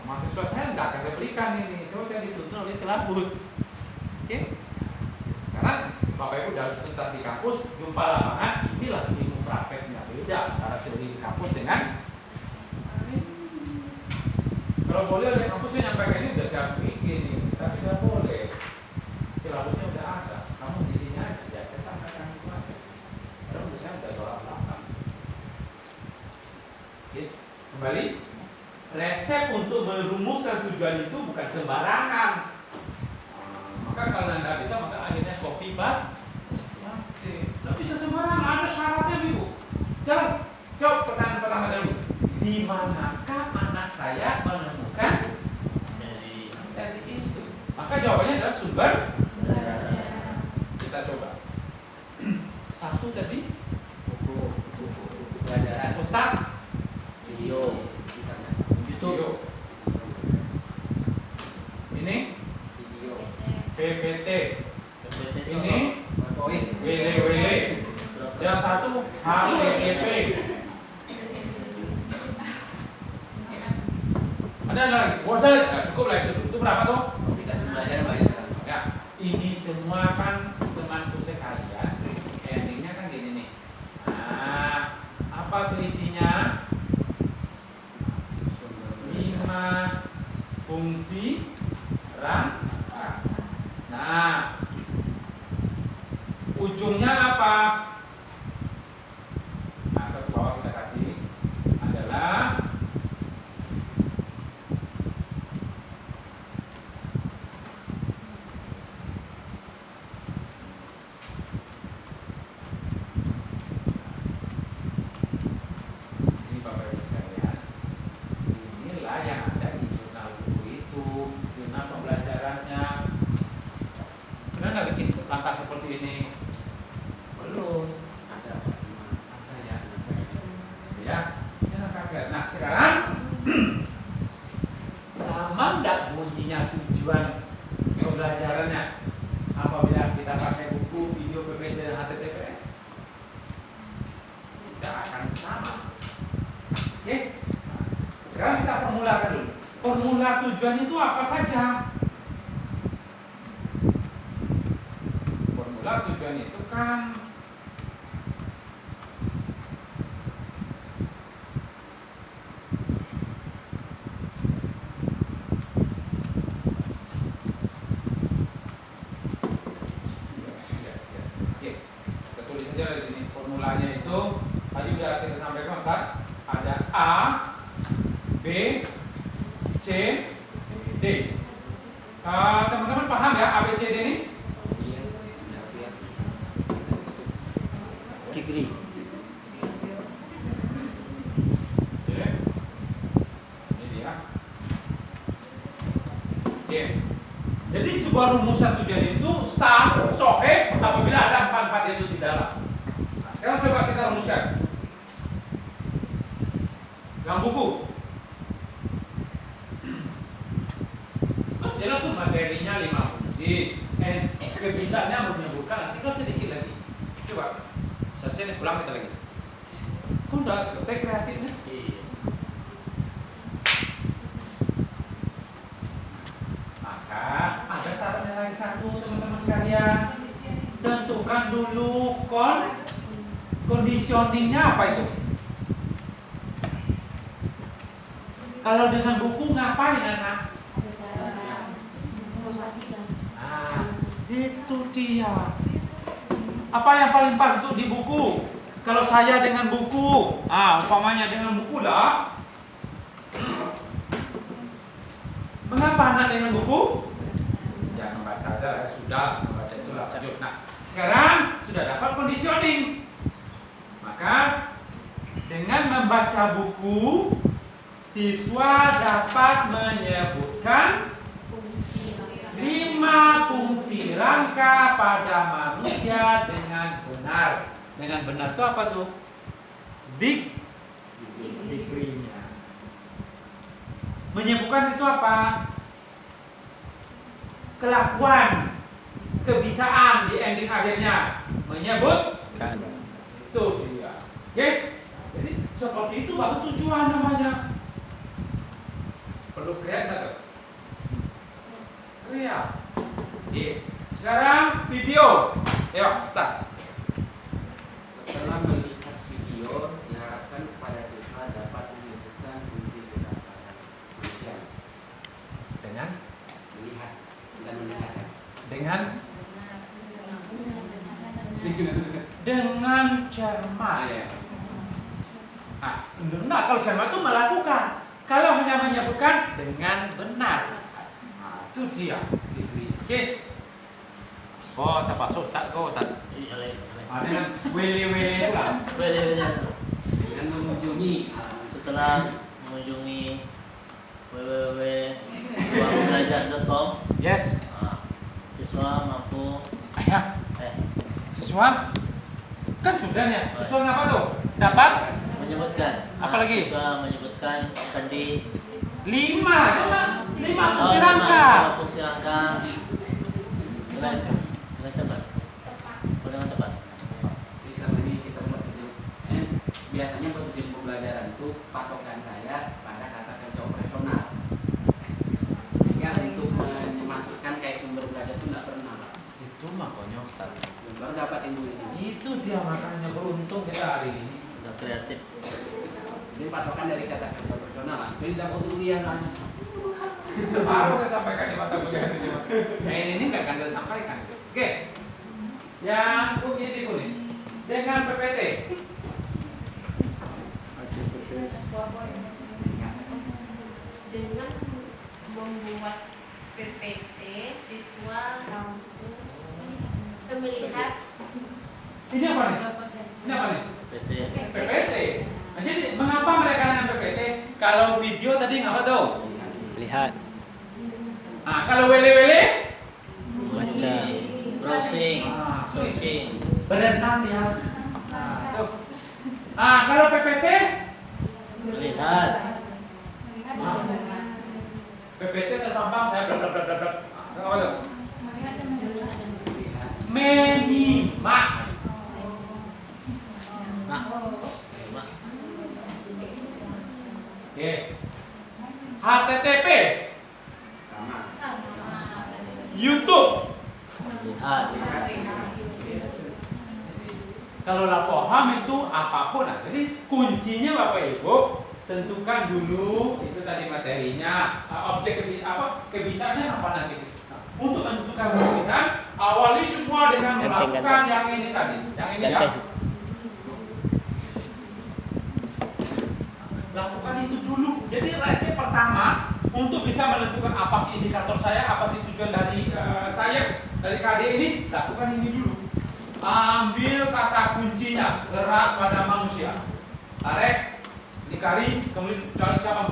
Mahasiswa saya nggak akan saya berikan ini, cuma saya dituntun oleh silabus. Oke? Sekarang Bapak Ibu dalam tuntas di kampus, jumpa lapangan, inilah ilmu prakteknya. Beda antara teori di kampus dengan kalau boleh oleh kampus saya nyampaikan ini udah Kembali, resep untuk merumuskan tujuan itu bukan sembarangan. Maka kalau Anda bisa, maka akhirnya copy paste. Tidak bisa sembarangan, ada syaratnya Ibu. Jelas. Jawab pertanyaan pertama dulu. Di manakah anak saya menemukan dari itu? Maka jawabannya adalah sumber. Kita coba. Satu tadi buku pelajaran, Ustaz, video, video. Ini video, PPT. Ini PowerPoint, WLWL. Yang satu HTTP. Ada lagi? Wadah, nah, cukup lah itu berapa tuh? aplikasi pelajaran banyak. Ya, ini semua kan temanku sekalian. Endingnya kan gini nih. Nah, apa tuh isinya? 5 fungsi rangka. Nah, ujungnya apa? Nah, ke bawah kita kasih adalah ini Bapak Ibu sekalian. Inilah yang ada di jurnal buku itu, jurnal pembelajarannya. Pernah nggak bikin langkah seperti ini? Belum. Ada Ada ya. Ya, ini langkah kreatif. Nah, sekarang sama nggak bunyinya tujuan pembelajarannya apabila kita pakai buku, video, PPT, dan HTTPS? Tidak akan sama. Oke? Nah, sekarang kita formulakan dulu. Formula tujuan itu apa saja? Formula tujuan itu kan Oke, kita tulis saja di sini. Formulanya itu tadi sudah kita sampaikan kan? Ada A, B, C, D. Teman-teman paham ya A, B, C, D ini? Degree. Oke. Ini dia. Oke. Jadi sebuah rumusan tujuan itu sah, sahih apabila ada empat itu di dalam. Nah, sekarang coba kita rumuskan. Dalam buku. Jelas tuh materinya 5 fungsi. Kebisaannya menyebutkan tinggal sedikit lagi. Coba. Selesai nih, pulang kita lagi. Kok udah selesai kreatifnya? Maka ada syaratnya lagi satu, teman-teman sekalian. Tentukan dulu conditioningnya apa itu. Kalau dengan buku ngapain anak? Nah, itu dia. Apa yang paling pas untuk di buku? Kalau saya dengan buku, umpamanya dengan buku lah. Mengapa anak dengan buku? Ya membaca aja lah, sudah membaca itu lah. Nah, sekarang sudah dapat conditioning. Maka dengan membaca buku, siswa dapat menyebutkan 5 fungsi rangka pada manusia dengan benar. Dengan benar itu apa tuh? Degree-nya. Menyebutkan itu apa? Kelakuan, kebisaan di ending akhirnya. Menyebutkan. Itu dia. Oke? Jadi seperti itu baru tujuan namanya. Perlu kreatif atau? Kreatif. Oke. Sekarang video. Ayo, start. Setelah melihat video, diharapkan kepada siswa dapat menyebutkan fungsi kedapatan manusia. Dengan Melihat, bukan melihat. dengan cermat ya. Nah, kalau jamak itu melakukan. Kalau hanya menyebutkan dengan benar. Nah, itu dia. Oke. Oh, terpasuk tak kau tak. Ada yang wele lah. Dengan mengunjungi Setelah mengunjungi www.ruangbelajar.com, Yes. siswa mampu Ayah. Siswa. Kan sudah ya. Siswa apa tuh? Dapat menyebutkan. Apa lagi? Siswa menyebutkan sandi 5 fungsi rangka. Fungsi rangka dengan cepat. Dengan tepat. Selama ini kita buat biasanya buat ujian pembelajaran itu patokan saya pada kata kerja operasional, sehingga untuk memasukkan kayak sumber belajar itu nggak pernah. Itu makanya Ustaz. Baru dapat ilmu ini. Itu dia makanya beruntung kita hari ini. Sudah kreatif. Jadi patokan dari kata kerja operasional lah. Jadi dapat kuliah lah. Baru saya sampaikan di mata kuliah itu. Nah ini nggak akan saya sampaikan. Oke. Yang begitu nih. Dengan PPT. Dengan membuat PPT, siswa mampu melihat. Ini apa nih? Ini apa nih? PT. PPT. Nah, jadi mengapa mereka dengan PPT? Kalau video tadi ngapa tuh? Lihat. Nah, kalau wele-wele Baca. Browsing. Ah, Searching. berenang ya. Nah, tuh. Nah, kalau PPT Melihat. PPT terpampang saya blok. Apa tuh? Menyimak. Oke. HTTP. Sama. YouTube. Lihat. Kalau lah paham itu apapun. Nah, jadi kuncinya Bapak Ibu tentukan dulu itu tadi materinya, objek kebisaannya apa nanti. Nah, untuk menentukan kebisaan, awali semua dengan melakukan yang ini tadi, yang ini ya. Lakukan itu dulu. Jadi resep pertama untuk bisa menentukan apa sih indikator saya, apa sih tujuan dari saya dari KD ini, lakukan ini dulu. Ambil kata kuncinya gerak pada manusia. Tarik, dikari, kemudian cari cabang.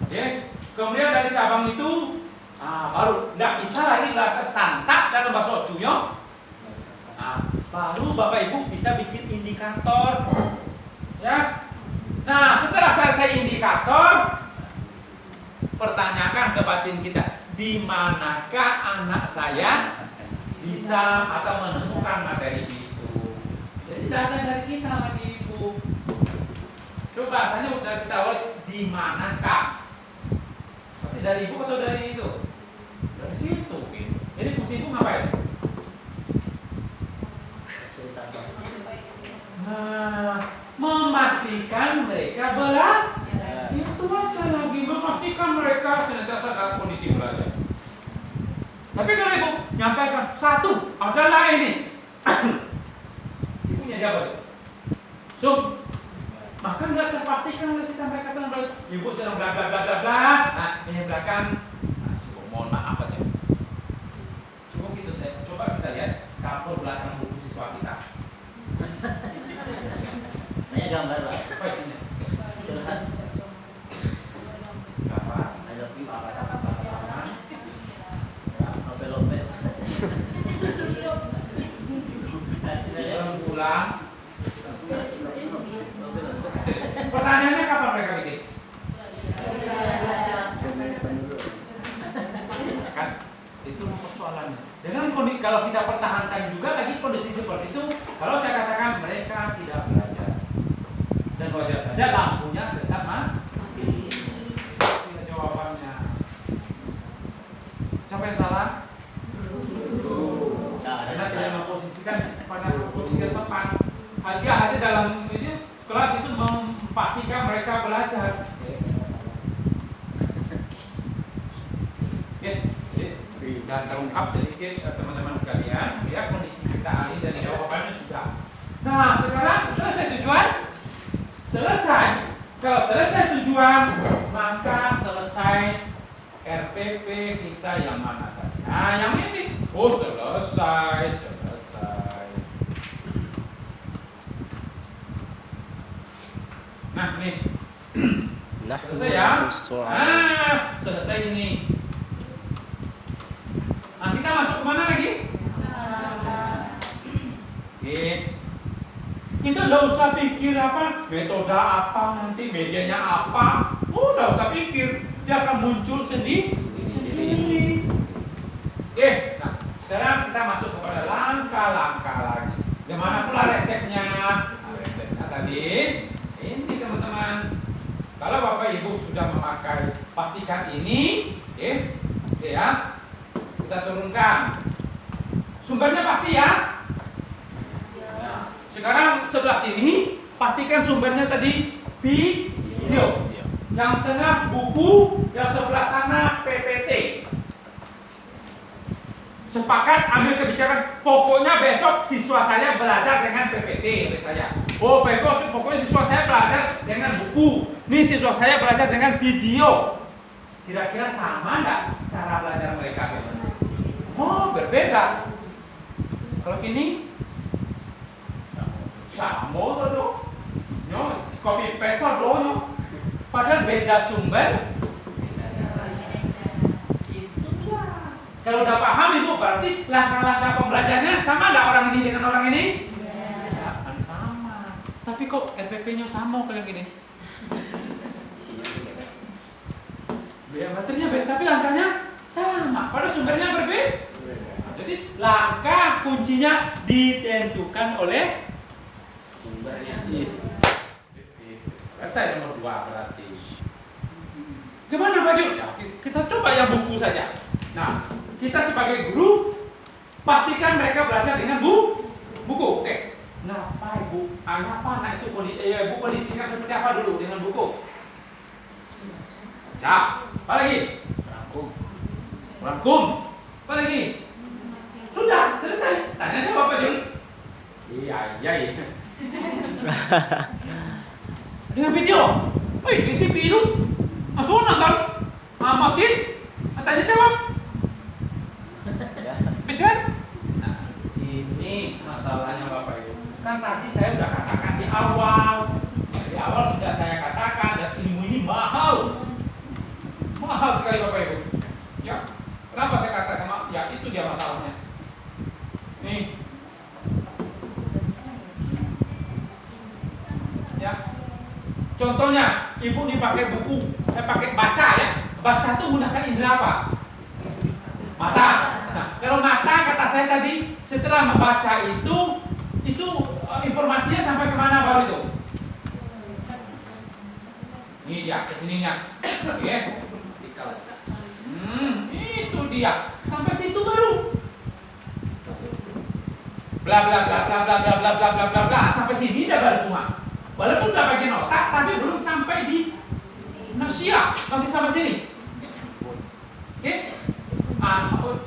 Oke. Kemudian dari cabang itu baru tidak bisa lagi kesantap dalam bahasa Cunyo. Baru Bapak Ibu bisa bikin indikator. Ya. Nah, setelah selesai indikator, pertanyakan ke batin kita, di manakah anak saya bisa atau menemukan materi itu. Jadi data dari kita lagi Ibu. Coba bahasanya udah kita awal di manakah? Berarti dari Ibu atau dari itu? Dari situ. Jadi fungsi Ibu ngapain? Nah, memastikan mereka belajar. Itu aja lagi, memastikan mereka senantiasa dalam kondisi belajar. Tapi kalau Ibu nyampaikan satu adalah ini, Ibunya jawab itu. So, maka nggak terpastikan oleh kita mereka sedang belajar. Ibu sedang bla. Nah, ini belakang. Nah, cukup mohon maaf aja. Cukup gitu deh. Coba kita lihat kapur belakang buku siswa kita. Saya gambar Pak. Apa isinya? Curhat. Apa? I love you. Apa? Lopel. Dalam bulan. Pertanyaannya kapan mereka bikin? Kan itu persoalannya. Dengan kondisi kalau kita pertahankan juga lagi kondisi seperti itu, kalau saya katakan mereka tidak belajar dan wajar saja lampunya tetap mati. Itu jawabannya. Siapa yang salah? Karena tidak memposisikan pada posisi yang tepat. Dia ada dalam ini kelas itu memastikan mereka belajar. Dan terungkap sedikit teman-teman sekalian, ya kondisi kita hari dan jawabannya sudah. Nah sekarang selesai tujuan. kalau selesai tujuan, maka selesai RPP kita yang mana tadi? Nah, yang ini. Oh, selesai. Nah, nih. Selesai ya? Selesai ini. Nah, kita masuk kemana lagi? Oke. Kita nggak usah pikir apa, metode apa, nanti medianya apa. Oh, nggak usah pikir. Dia akan muncul sendiri. Oke, nah sekarang kita masuk kepada langkah-langkah lagi. Gimana pula resepnya? Nah, resepnya tadi, ini teman-teman. Kalau Bapak Ibu sudah memakai, pastikan ini, ya, kita turunkan. Sumbernya pasti ya. Sekarang sebelah sini, pastikan sumbernya tadi video. Yang tengah buku, yang sebelah sana PPT. Sepakat ambil kebijakan. Pokoknya besok siswa saya belajar dengan PPT oleh saya. Oh, pokoknya siswa saya belajar dengan buku. Nih siswa saya belajar dengan video. Kira-kira sama enggak cara belajar mereka? Oh, berbeda. Kalau gini sama dong. Yo, copy paste dong. Padahal beda sumber. Itulah. Kalau udah paham Ibu, berarti langkah-langkah pembelajarannya sama enggak orang ini dengan orang ini? Ya, kan sama. Tapi kok RPP-nya sama kayak gini? Biaya materinya beda, tapi langkahnya sama. Padahal sumbernya berbeda. Nah, jadi langkah kuncinya ditentukan oleh sumbernya. Selesai nomor 2 berarti. Gimana Pak Jun? Ya, kita coba yang buku saja. Nah, kita sebagai guru pastikan mereka belajar dengan buku. Oke. Kenapa Ibu? Kenapa anak itu kondisikan seperti apa dulu dengan buku? Baca. Apa lagi? Rangkum. Apa lagi? Sudah, selesai. Tanya jawab Pak Jun. Iya. Dengan video. Di TV itu langsung nonton, amatin, tanya jawab. Bisa kan? Nah, ini masalahnya Bapak Ibu. Kan tadi saya sudah katakan di awal. Di awal sudah saya katakan dan ilmu ini mahal. Mahal sekali Bapak Ibu. Ya. Kenapa saya katakan ya itu dia masalahnya. Nih. Ya. Contohnya, Ibu nih pakai buku, pakai baca ya. Baca tuh menggunakan indera apa? Mata. Nah, kalau mata kata saya tadi, setelah membaca itu informasinya sampai kemana baru itu? Ini dia, kesininya. Oke. Itu dia. Sampai situ baru. Bla bla bla bla bla bla bla bla bla bla bla sampai sini dia baru cuma. Walaupun udah bagian otak, tapi belum sampai di nasia, masih sampai sini. Oke?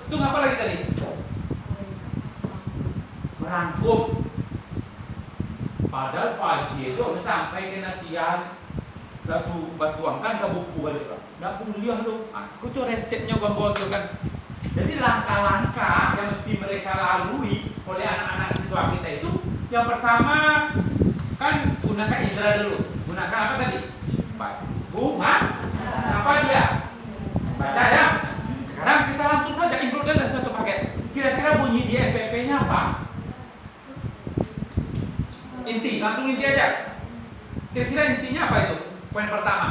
Itu apa lagi tadi? Merangkum. Padahal Pak Haji itu udah sampai ke nasia, batuangkan ke buku balik. Nggak kuliah lu. Aku tuh resepnya bawa itu kan. Jadi langkah-langkah yang mesti mereka lalui oleh anak-anak siswa kita itu, yang pertama kan gunakan indera dulu. Gunakan apa tadi? Apa dia? Baca ya. Sekarang kita langsung saja include dalam satu paket. Kira-kira bunyi di FPP-nya apa? Inti, langsung inti aja. Kira-kira intinya apa itu? Poin pertama.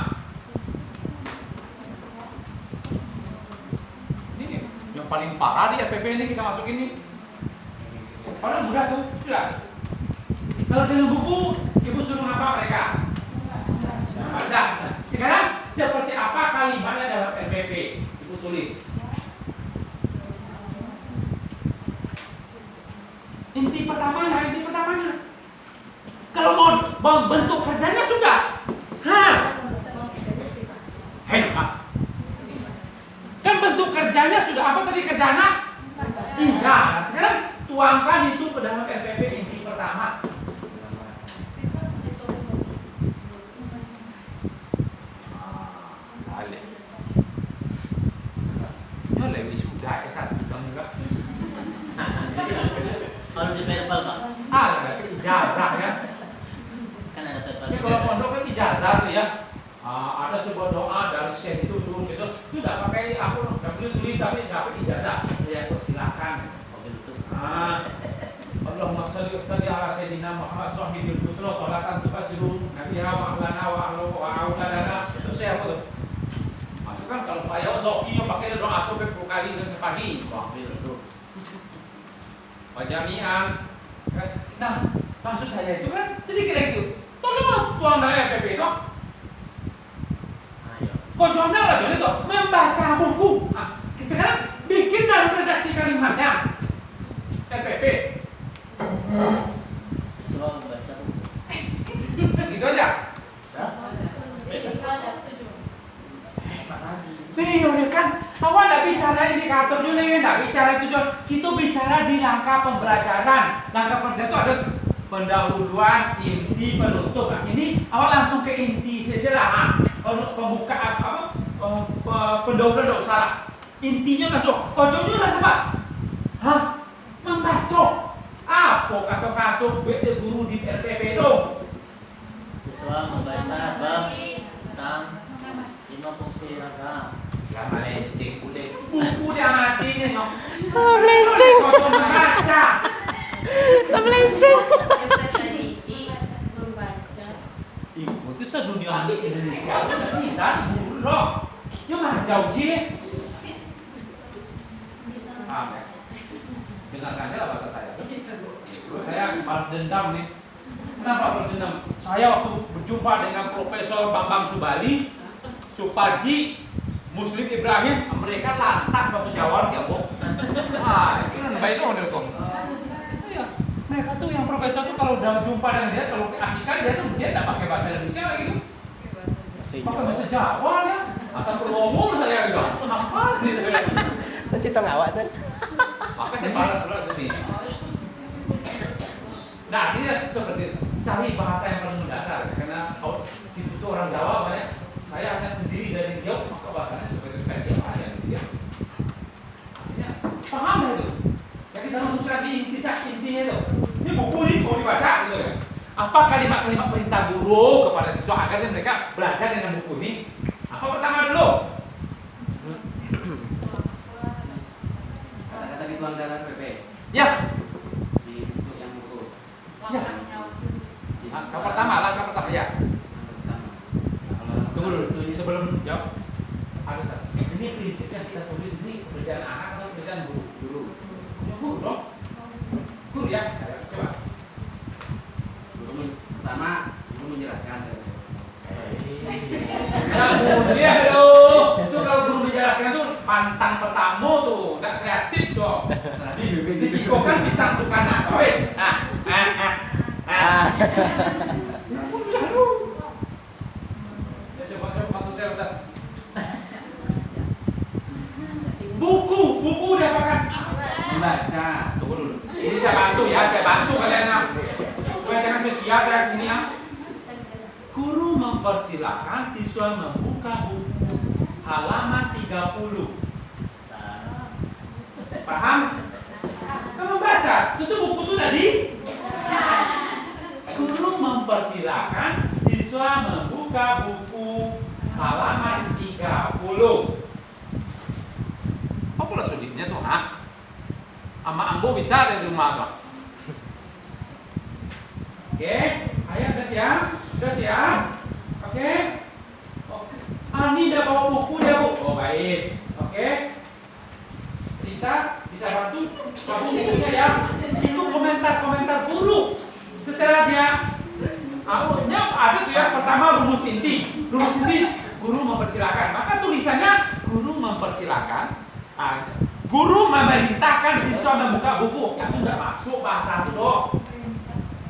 Ini yang paling parah di FPP ini kita masuk ini. Padahal mudah tuh, sudah. Kalau dengan buku, Ibu suruh apa mereka? Baca. Sekarang seperti apa kalimatnya dalam FPP? Ibu tulis. Inti pertamanya. Kalau mau bentuk kerjanya sudah. Kan bentuk kerjanya sudah apa tadi kerjanya? Iya. Sekarang tuangkan itu ke dalam FPP inti pertama. ijazah ya. Kan ada paper. Ini kalau pondok kan ijazah tuh ya. Ada sebuah doa dari syekh itu turun gitu. Itu nggak pakai aku nggak tulis tapi dapat ijazah. Saya persilakan. Mobil itu. Allahumma shalli ala sayyidina Muhammad sahibil husna sholatan tufasiru nabiha wa ahlana wa ahlu wa auladana. Itu saya apa tuh? Itu kan kalau saya zoki pakai doa aku 10 kali dan sepagi. Mobil itu. Wajamian. Nah, maksud saya itu kan sedikit lagi itu. Tolong tuang dari FPP itu. Ayo. Kojongnya lah jadi itu membaca buku. Nah, sekarang bikin dan redaksi kalimatnya. FPP. Siswa membaca buku. Gitu aja. Siswa ada 7. Nih, udah kan, awak nggak bicara indikator juga nih, nggak bicara tujuan. Kita bicara di langkah pembelajaran. Langkah pembelajaran itu ada pendahuluan, inti, penutup. Nah, ini awak langsung ke inti saja lah. Pembukaan apa? Pendahuluan nggak usah. Intinya langsung. Kocoknya lah apa? Hah? Membaca. Apa kata-kata guru di RPP itu? Siswa membaca bab tentang 5 fungsi ragam. Gak melenceng udah. Buku dia mati nih, nyok. Melenceng. Membaca. Melenceng. Membaca. Ibu itu sedunia anak Indonesia udah bisa diguru loh. Ya mah jauh gini. Paham ya? Dengarkan aja lah bahasa saya. Saya balas dendam nih. Kenapa balas dendam? Saya waktu berjumpa dengan Profesor Bambang Subali, Supaji, Muslim Ibrahim, mereka lantak bahasa Jawa ya, Bu. Ah, itu kan baik dong kok. Iya. Mereka tuh yang profesor tuh kalau udah jumpa dengan dia, kalau keasikan dia tuh dia enggak pakai bahasa Indonesia lagi gitu. Pakai bahasa Jawa ya. Atau perlomong saya gitu. Apa gitu. Saya cerita ngawak saya. Maka saya balas ini. Nah, ini seperti itu. Cari bahasa yang paling mendasar karena situ tuh orang Jawa banyak. Saya hanya sendiri dari Riau, maka bahasanya seperti saya dia aja gitu ya. Artinya paham ya itu. Ya kita rumus lagi intinya itu. Ini buku ini mau dibaca gitu ya. Apa kalimat-kalimat perintah guru kepada siswa agar mereka belajar dengan buku ini? Apa pertama dulu? Kata-kata dituang dalam PP Ya. di buku yang buku. Ya. Langkah pertama ya. Tunggu dulu, sebelum jawab. Ada ini prinsip yang kita tulis ini kerjaan anak atau kerjaan guru? Guru dong. Guru ya. Coba. Pertama, ibu menjelaskan. Ya mulia dong. Itu kalau guru menjelaskan tuh pantang pertama tuh, nggak kreatif dong. Nah, di Cikokan bisa untuk anak, weh. Buku udah pakai. Membaca. Tunggu dulu. Ini saya bantu kalian supaya jangan sia-sia saya sini ya. Guru mempersilahkan siswa membuka buku halaman 30. Paham? Kamu baca, itu buku tuh tadi. Guru mempersilahkan siswa membuka buku halaman 30. Apa lah sudiknya tuh, ha? Ama ambo bisa dari rumah Bang. Oke, ayo udah siap? Udah siap? Oke. Ani udah bawa buku dia, Bu. Oh, baik. Oke. Rita bisa bantu kamu bukunya ya. Itu komentar-komentar guru. Setelah dia ada tuh ya, pertama rumus inti. Rumus inti guru mempersilahkan. Maka tulisannya guru mempersilahkan. Guru memerintahkan siswa membuka buku. Yang itu nggak masuk bahasa itu dong.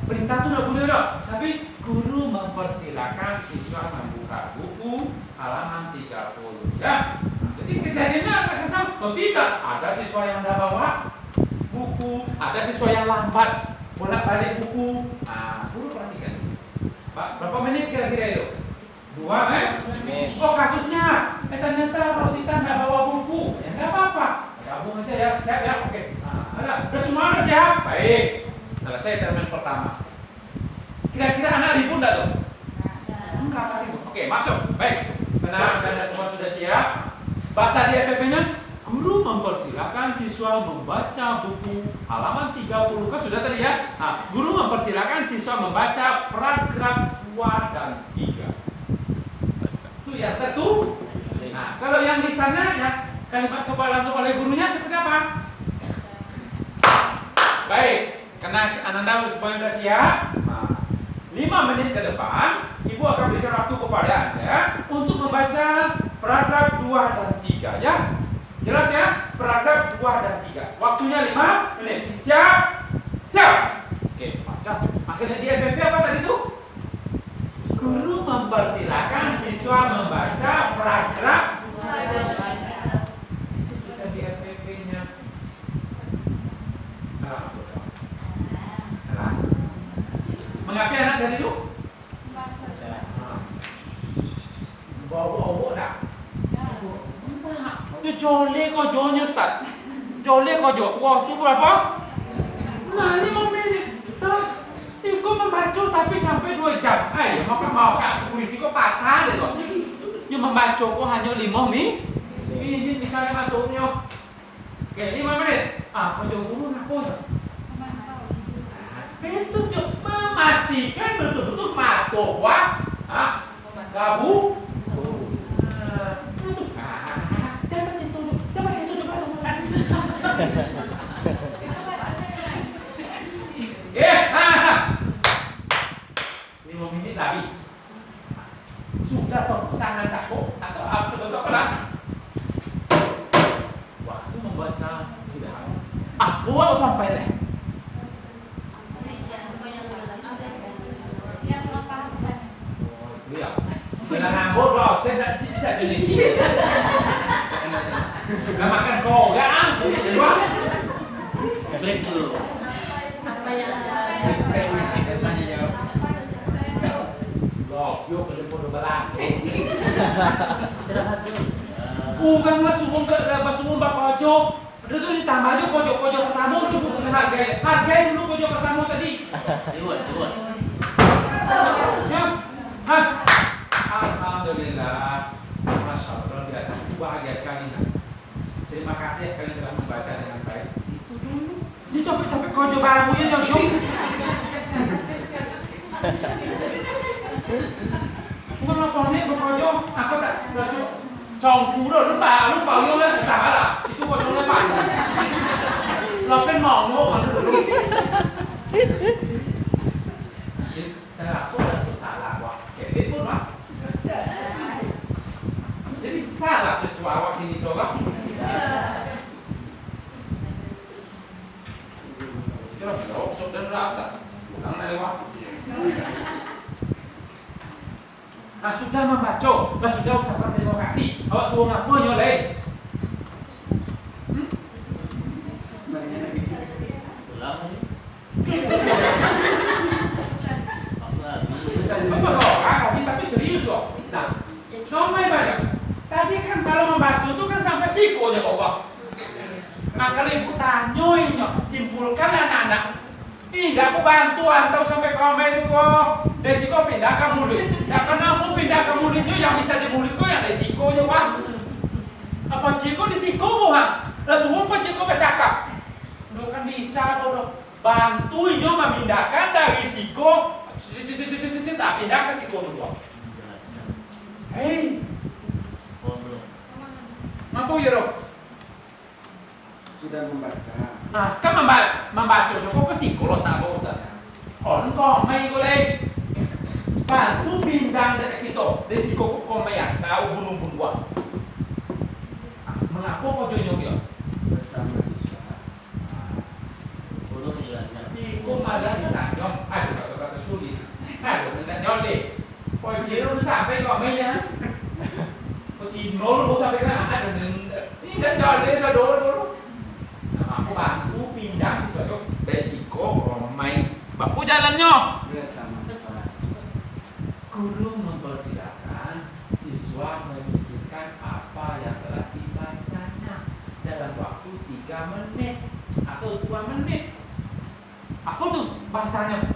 Perintah itu udah boleh dong. Tapi guru mempersilahkan siswa membuka buku halaman 30. Ya. Jadi kejadiannya apa kesan? Oh tidak, ada siswa yang nggak bawa buku, ada siswa yang lambat bolak-balik buku. Nah, guru perhatikan. Pak, berapa menit kira-kira itu? 2 Oh kasusnya, ternyata Rosita nggak bawa buku. Ya nggak apa-apa, gabung aja ya, siap ya, oke. Nah, udah semua udah siap. Baik, selesai termen pertama. Kira-kira anak ribut enggak tuh? Enggak akan ribut. Oke, masuk. Baik. Tenang, Anda semua sudah siap. Bahasa di FPP-nya, guru mempersilakan siswa membaca buku halaman 30. Kan sudah tadi ya? Nah, guru mempersilakan siswa membaca paragraf 2 dan 3. Itu yang tertulis. Nah, kalau yang di sana ya kalimat kepala langsung oleh gurunya seperti apa? Baik, karena Ananda supaya sudah siap. Nah, 5 menit ke depan, Ibu akan berikan waktu kepada Anda untuk membaca paragraf 2 dan 3 ya. Jelas ya? Paragraf 2 dan 3. Waktunya 5 menit. Siap? Siap. Oke, baca. Akhirnya di FPP apa tadi itu? Guru mempersilakan siswa membaca paragraf 2 dan 3. Itu di FPP-nya. Mengapa anak dari itu? Bawa dah. Itu jole kok jonya Ustaz. Jole kok jo. Waktu berapa? Nah, 5 menit. Iku membaca tapi sampai 2 jam. Ayo, maka mau kak polisi kok patah deh kok. Yang membaca kok hanya 5 menit. Ini misalnya matuknya. Oke, 5 menit. Ah, kau guru nak ya? Itu memastikan betul-betul matuk wah. Ah, gabu. Jangan tunjuk. Nah. 5 menit lagi. Sudah tepuk tangan cakok atau apa sebentar pelan. Waktu membaca sudah habis. Buat sampai deh. Iya. Dengan nganggur loh, saya tidak bisa jadi. Nggak makan kok, nggak anggur jadi wah. Break dulu. Apa yang Loh, yuk ke depan belang. Istirahat dulu. Bukan masuk kojo. Itu ditambah aja kojo pertama cukup hargai dulu kojo pertama tadi. Dibuat. Alhamdulillah. Masya Allah, luar biasa. Bahagia sekali. Terima kasih kalian telah membaca dengan baik. Itu dulu. Ini capek-capek kojo barunya jauh. Bukan lapornya kojo. Aku tak langsung chồng cú rồi lúc vào yêu lên cả là thì tôi còn trong lên bản là cái mỏng nó còn thử luôn thế là số lần xả là quá kể biết bút mà jadi salah sesuatu ini soalnya terus sok dan rasa kurang dari waktu. Nah, sudah membaca, nah sudah ucapkan terima kasih. Awak suruh ngaku nyoleh. Ulang. Apa doa? Tapi serius loh. Nah, nomor banyak. Tadi kan kalau membaca itu kan sampai sikonya Allah. Nah, kalau ibu tanya, simpulkan anak-anak. Tidak aku bantu antau sampai komen itu kok. Resiko pindah ke mulut. Ya karena aku pindah ke mulut itu yang bisa di mulut itu yang resikonya Pak. Apa ciko di siko bukan? Lah semua apa ciko bercakap. Udah kan bisa bodoh. Bantuinnya memindahkan dari siko tak pindah ke siko dulu. Hei. Mampu ya Rob? Sudah membaca. Nah, kan membaca kok ke psikolog tak boleh. Kok main boleh. Bantu bintang dekat kita. Resiko kok main tahu bunuh-bunuh gua. Mengapa kok jonyo dia? Bersama siswa. Belum menjelaskan. Iku malah ditanyong. Aduh kata-kata sulit. Aduh tidak nyoleh. Kok jero sampai kok main ya? Kok nol mau sampai kan ada ini kan nyoleh sadoro. Aku bantu pindah siswa resiko main baku jalannya. Bersama siswa. Guru mempersilakan siswa memikirkan apa yang telah dibacanya dalam waktu 3 menit atau 2 menit. Apa tuh bahasanya?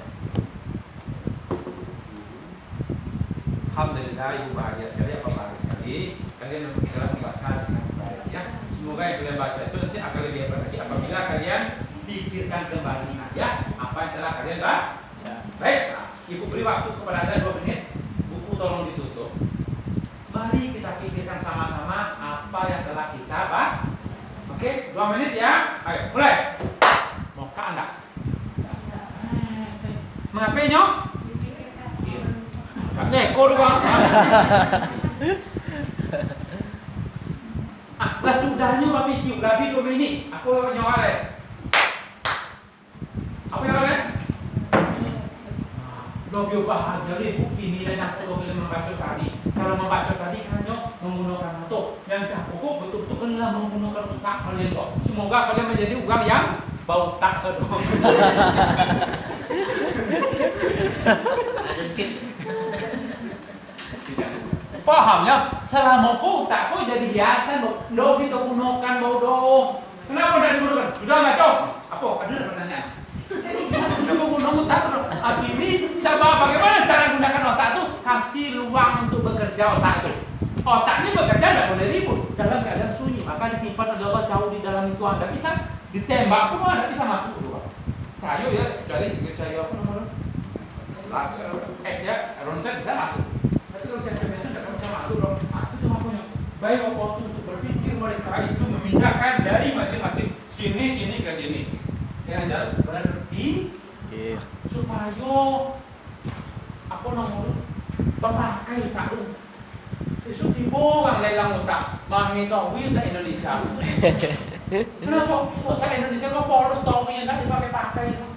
Alhamdulillah, ibu bahagia sekali, apa bahagia sekali. Kalian sekarang membaca dengan baik ya. Semoga yang kalian baca itu nanti akan lebih hebat lagi apabila kalian pikirkan kembali ayat apa yang telah kalian baca. Baik, ibu beri waktu kepada Anda 2 menit. Buku tolong ditutup. Mari kita pikirkan sama-sama apa yang telah kita baca. Oke, 2 menit ya. Ayo, mulai. Mau ke Anda. Mengapa nyok? Neko doang. Lah sudahnya babi kiu, labi 2 menit. Aku nyaware. Apa yang ada? Lebih bahagia ibu kini dan aku boleh membaca tadi. Kalau membaca tadi hanya menggunakan mata. Yang cukup betul-betul kena menggunakan otak kalian kok. Semoga kalian menjadi orang yang bau tak sedong. Ada skip. Pahamnya, selama kau tak kau jadi hiasan do kita gunakan bau do. Kenapa tidak digunakan? Sudah nggak cok? Apa? Ada pertanyaan? Sudah menggunakan otak do. Akhirnya coba bagaimana cara gunakan otak itu? Kasih ruang untuk bekerja otak itu. Otaknya bekerja tidak boleh ribut dalam keadaan sunyi. Maka disimpan adalah jauh di dalam itu. Anda bisa ditembak pun Anda bisa masuk dulu. Cayo ya, kecuali cayo apa namanya? Es ya, ronsen bisa masuk. Tapi ronsen biasa tidak bisa masuk dong. Itu cuma punya baik waktu untuk berpikir mereka itu memindahkan dari masing-masing sini ke sini. Dengan jalan berpikir supaya apa namanya pemakai tahu. Itu dibuang lelang otak. Mengetahui tak Indonesia. Kenapa otak Indonesia kok polos tahu yang tak dipakai itu?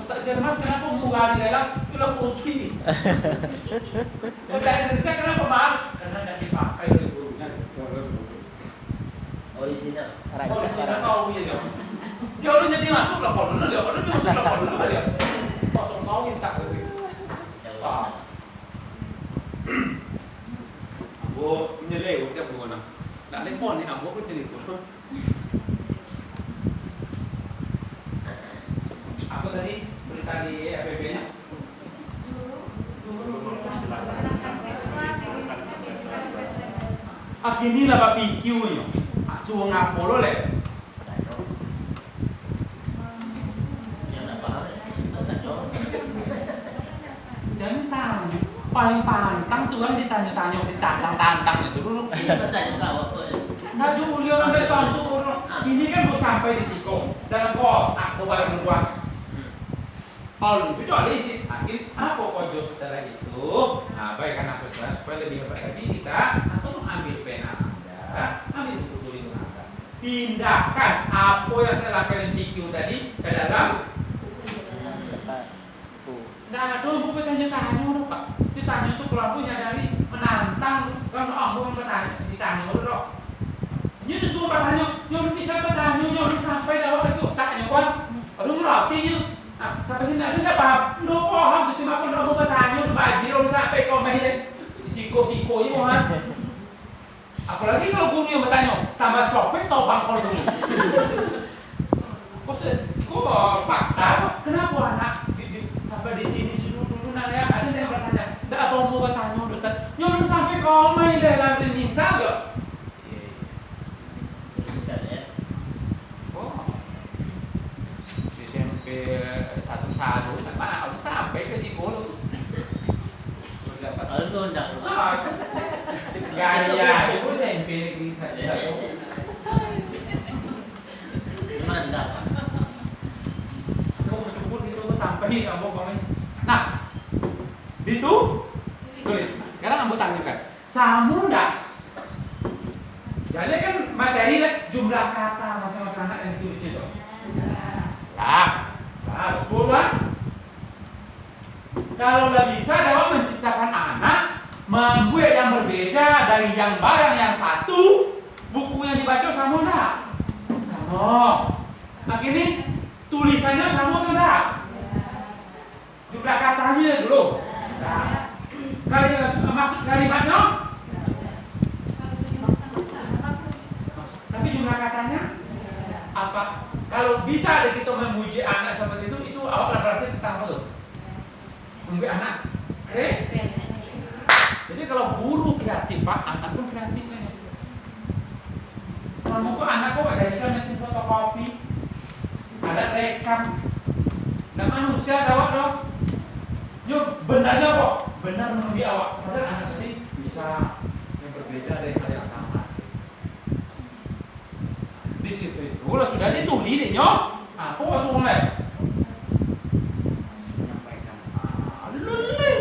Otak Jerman kenapa murah di lelang? Itu lah posisi. Otak Indonesia kenapa mahal? Karena tidak dipakai oleh gurunya. Original. Original tahu ya. Dia udah jadi masuk lah kalau dulu dia, kalau dia masuk lah kalau dulu dia. Kosong tahu yang tak begitu. Ambo menyeleweng tiap bulan. Nak lepon ni ambo aku cerita. Apa tadi berita di APB-nya? Akhirnya lah bapi kiunya. Suang Apollo le. Yang tak paham ya. Tak jawab. Jangan paling pantang tuan ditanya-tanya, ditantang-tantang itu dulu. Tanya kau apa ya? Nah Julio sampai bantu ini kan mau sampai di Siko dalam kotak baru buat. Kalau itu jual isi, akhir apa kau setelah itu? Nah baik karena supaya lebih hebat lagi kita atau mengambil pena Anda, ambil buku tulisan Anda, pindahkan apa yang telah kalian pikir tadi ke dalam. Nah, ada buku bertanya-tanya dulu Pak. Ditanya itu kelompok nyadari menantang kalau ambo yang bertanya ditanya dulu. Ini tuh semua bertanya, yang bisa bertanya, yang sampai dapat itu tanya kan. Aduh ngerti yuk. Nah, sampai sini aja saya paham. Lu paham itu cuma pun ambo bertanya bajir om sampai komen siko-siko ini kan. Apalagi kalau guru yang bertanya, tambah copet atau bangkol dulu. Kok fakta? Kenapa anak sampai di sini dulu nanya ada yang bertanya, tidak apa mau bertanya Ustaz, nyuruh sampai komen dalam minta enggak? Tuliskan ya. Oh, di SMP 1 tak mana udah sampai ke Cikolo. Kalau kau undang lu. Gaya, itu SMP negeri saja. Gimana enggak? Kamu bersyukur itu sampai kamu komen. Nah, itu tulis. Sekarang kamu tanyakan, samu enggak? Jadi kan materi jumlah kata masing-masing anak yang ditulis itu. Nah, sudah. Kalau nggak bisa dalam menciptakan anak, membuat yang berbeda dari yang barang yang satu, buku yang dibaca sama enggak? Sama. Akhirnya tulisannya sama atau enggak? Jumlah katanya dulu. Nah, maksud kalimatnya? Tapi jumlah katanya apa? Kalau bisa ada kita memuji anak seperti itu awak berarti tentang apa tuh? Nah manusia ada awak dong. Yuk, benarnya apa? Benar menurut awak. Padahal anak tadi bisa yang berbeda dari hal yang sama. Di situ itu sudah ditulis deh nyok. Apa langsung mulai? Menyampaikan.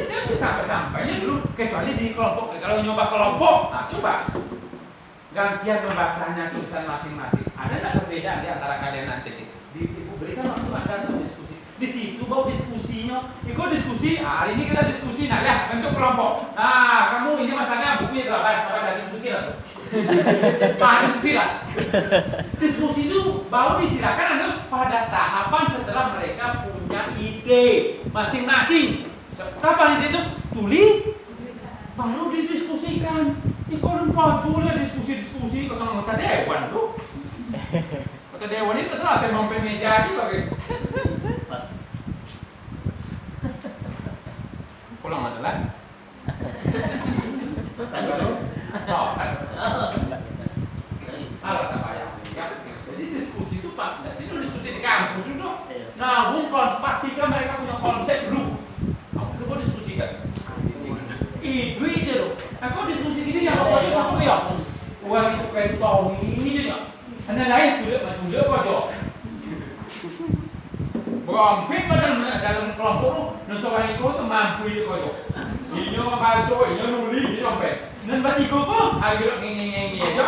Jangan sampai-sampainya dulu. Kecuali di kelompok. Kalau nyoba kelompok, nah coba gantian membacanya tulisan masing-masing. Ada nggak perbedaan di antara kalian nanti? Ibu berikan waktu Anda untuk diskusi. Di situ baru diskusinya. Ikut diskusi. Hari ini kita diskusi. Nah ya, bentuk kelompok. Nah, kamu ini masalahnya bukunya itu apa? Apa diskusi lah tuh. Diskusi lah. Diskusi itu baru disilakan Anda pada tahapan setelah mereka punya ide masing-masing. Kapan ide itu? Tulis. Baru didiskusikan. Ikut paculnya diskusi-diskusi ke anggota dewan tuh. Anggota dewan ini terserah saya mau meja aja bagi. Pas. Pulang adalah. Kan dulu. Soal. Sering. Kalau tak bayar. Jadi diskusi itu Pak, itu diskusi di kampus itu. Iya. Nah, pastikan mereka punya konsep dulu. Kamu dulu diskusikan. Itu loh. Nah, kau diskusi gini yang apa aja sama ya? Uang itu kayak tahu ini aja. Anda lain juga aja. Berompak dalam kelompok tu, dan seorang itu tu mampu itu aja. Ini orang baca, ini nulis, ini sampai. Dan bertiga pun, agak ngengi aja.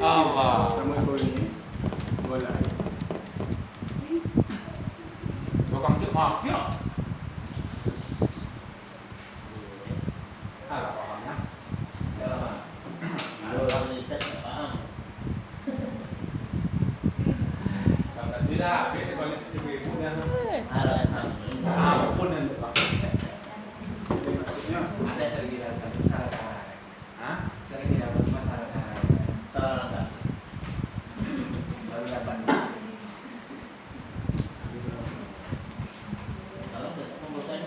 Allah. Sama ini bola. Bukan cuma maknya. Alah, orangnya. Kalau realitas nggak paham. Kalau tidak, kita balik ke ibu dan apapun yang dipakai. Jadi maksudnya Ada sering didapat masalah. Hah? Sering didapat masalah. Salah nggak? Baru dapat. Kalau besok pembukaan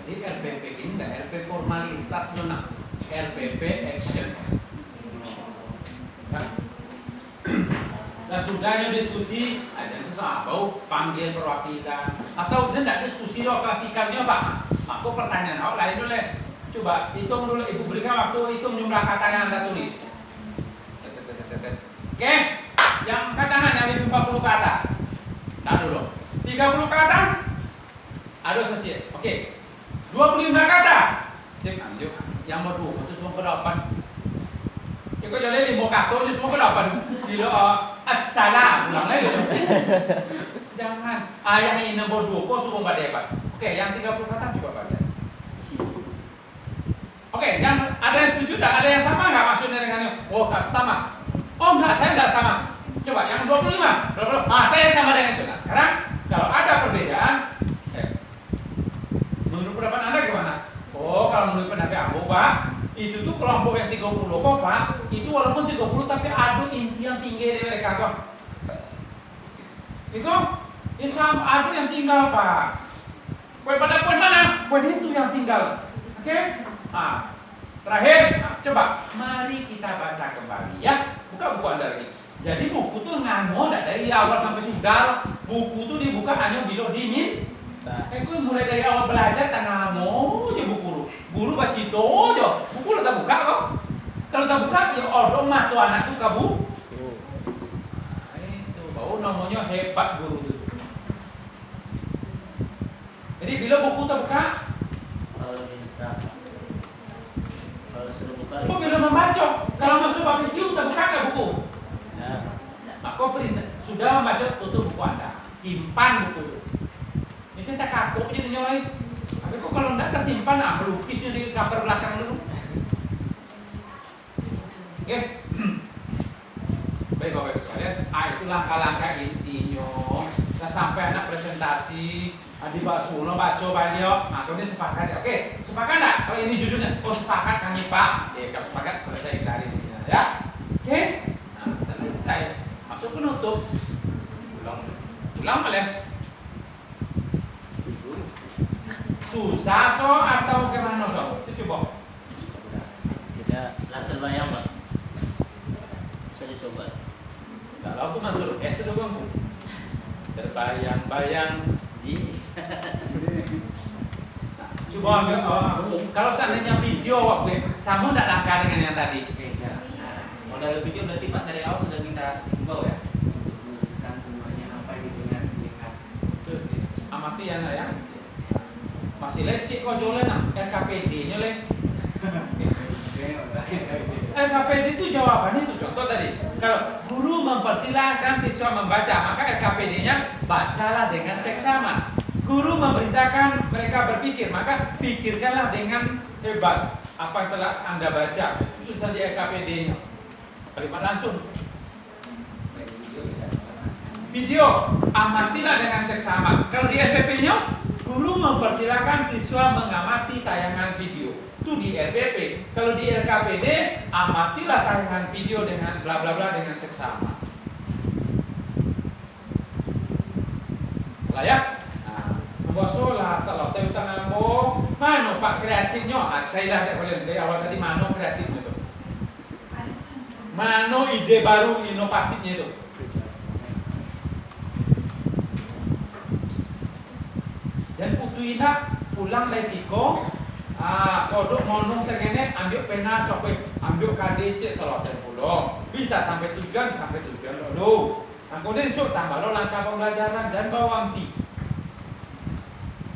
Jadi LPP ini enggak LP formalitas nona, LPP action. Nah sudahnya diskusi, ada sesuatu panggil perwakilan atau tidak diskusi lokasikannya Pak. Aku pertanyaan awak lain dulu. Coba hitung dulu, Ibu berikan waktu hitung jumlah kata yang Anda tulis. Oke, yang katakan yang 50 kata. Nah dulu, 30 kata. Ada secik. Oke. 25 kata. Cek lanjut. Yang berdua itu semua ke-8. Kau jadi 5 kata itu semua ke-8. Bila assalam ulang lagi. Jangan. Yang ini nomor 2 kau suruh baca Pak. Oke, yang 30 kata juga baca. Oke, yang ada yang setuju tak? Ada yang sama enggak maksudnya dengannya? Oh, sama. Oh, enggak, saya enggak sama. Coba yang 25. Saya sama dengan itu. Nah, sekarang kalau ada perbedaan menurut pendapat Anda gimana? Oh, kalau menurut pendapat aku Pak, itu tuh kelompok yang 30 kok Pak, itu walaupun 30 tapi ada inti yang tinggi dari mereka kok. Itu Islam ada yang tinggal Pak. Pada poin mana? Poin itu yang tinggal. Oke? Nah, terakhir, coba mari kita baca kembali ya. Buka buku Anda lagi. Jadi buku tuh ngano dari awal sampai sudah. Buku tuh dibuka hanya bila dimin. Aku mulai dari awal belajar tengah mau aja buku guru baca itu aja buku lo tak buka kok kalau tak buka ya odong mah tuh anak tuh kabu itu baru namanya hebat guru itu. Jadi bila buku tak buka kalau minta kalau suruh buka kok bila membaca kalau masuk bab itu tak buka nggak buku aku perintah sudah membaca tutup buku Anda simpan buku itu. Itu tak kaku jadi nyolai. Tapi kok kalau enggak tersimpan, melukisnya di cover belakang dulu. Oke. Baik Bapak Ibu sekalian, itu langkah-langkah intinya. Kita sampai anak presentasi, dibahas baca banyak. Nah, kemudian sepakat ya. Oke, sepakat enggak? Kalau ini judulnya, oh sepakat kami Pak. Kalau sepakat selesai dari ini ya. Oke. Nah, selesai. Masuk penutup. Ulang boleh. Susah so atau gimana so? Coba. langsung bayang Pak. aku Mansur S itu bang. Terbayang-bayang. Coba ambil, kalau seandainya video waktu sama tidak langkah dengan yang tadi. Beda. Modal video berarti Pak dari awal sudah minta himbau ya untuk menuliskan semuanya apa yang dengan indikasi. Amati ya nak ya. Masih lecek kok jualan LKPD-nya le. LKPD itu jawabannya itu contoh tadi. Kalau guru mempersilahkan siswa membaca, maka LKPD-nya bacalah dengan seksama. Guru memerintahkan mereka berpikir, maka pikirkanlah dengan hebat apa yang telah Anda baca. Itu saja LKPD-nya. Kalimat langsung. Video, amatilah dengan seksama. Kalau di RPP-nya, guru mempersilahkan siswa mengamati tayangan video. Itu di RPP. Kalau di LKPD, amatilah tayangan video dengan bla bla bla dengan seksama. Lah ya. Boso lah salah saya utang ambo. Mano Pak kreatifnya? Saya lah dari awal tadi mano kreatifnya itu. Mano ide baru inovatifnya itu. Dan putu ina pulang dari Siko, kodok monong segene ambil pena copek, ambil KDC selesai pulang. Bisa sampai tujuan dulu. Nah kemudian tambah lo langkah pembelajaran dan bawa anti.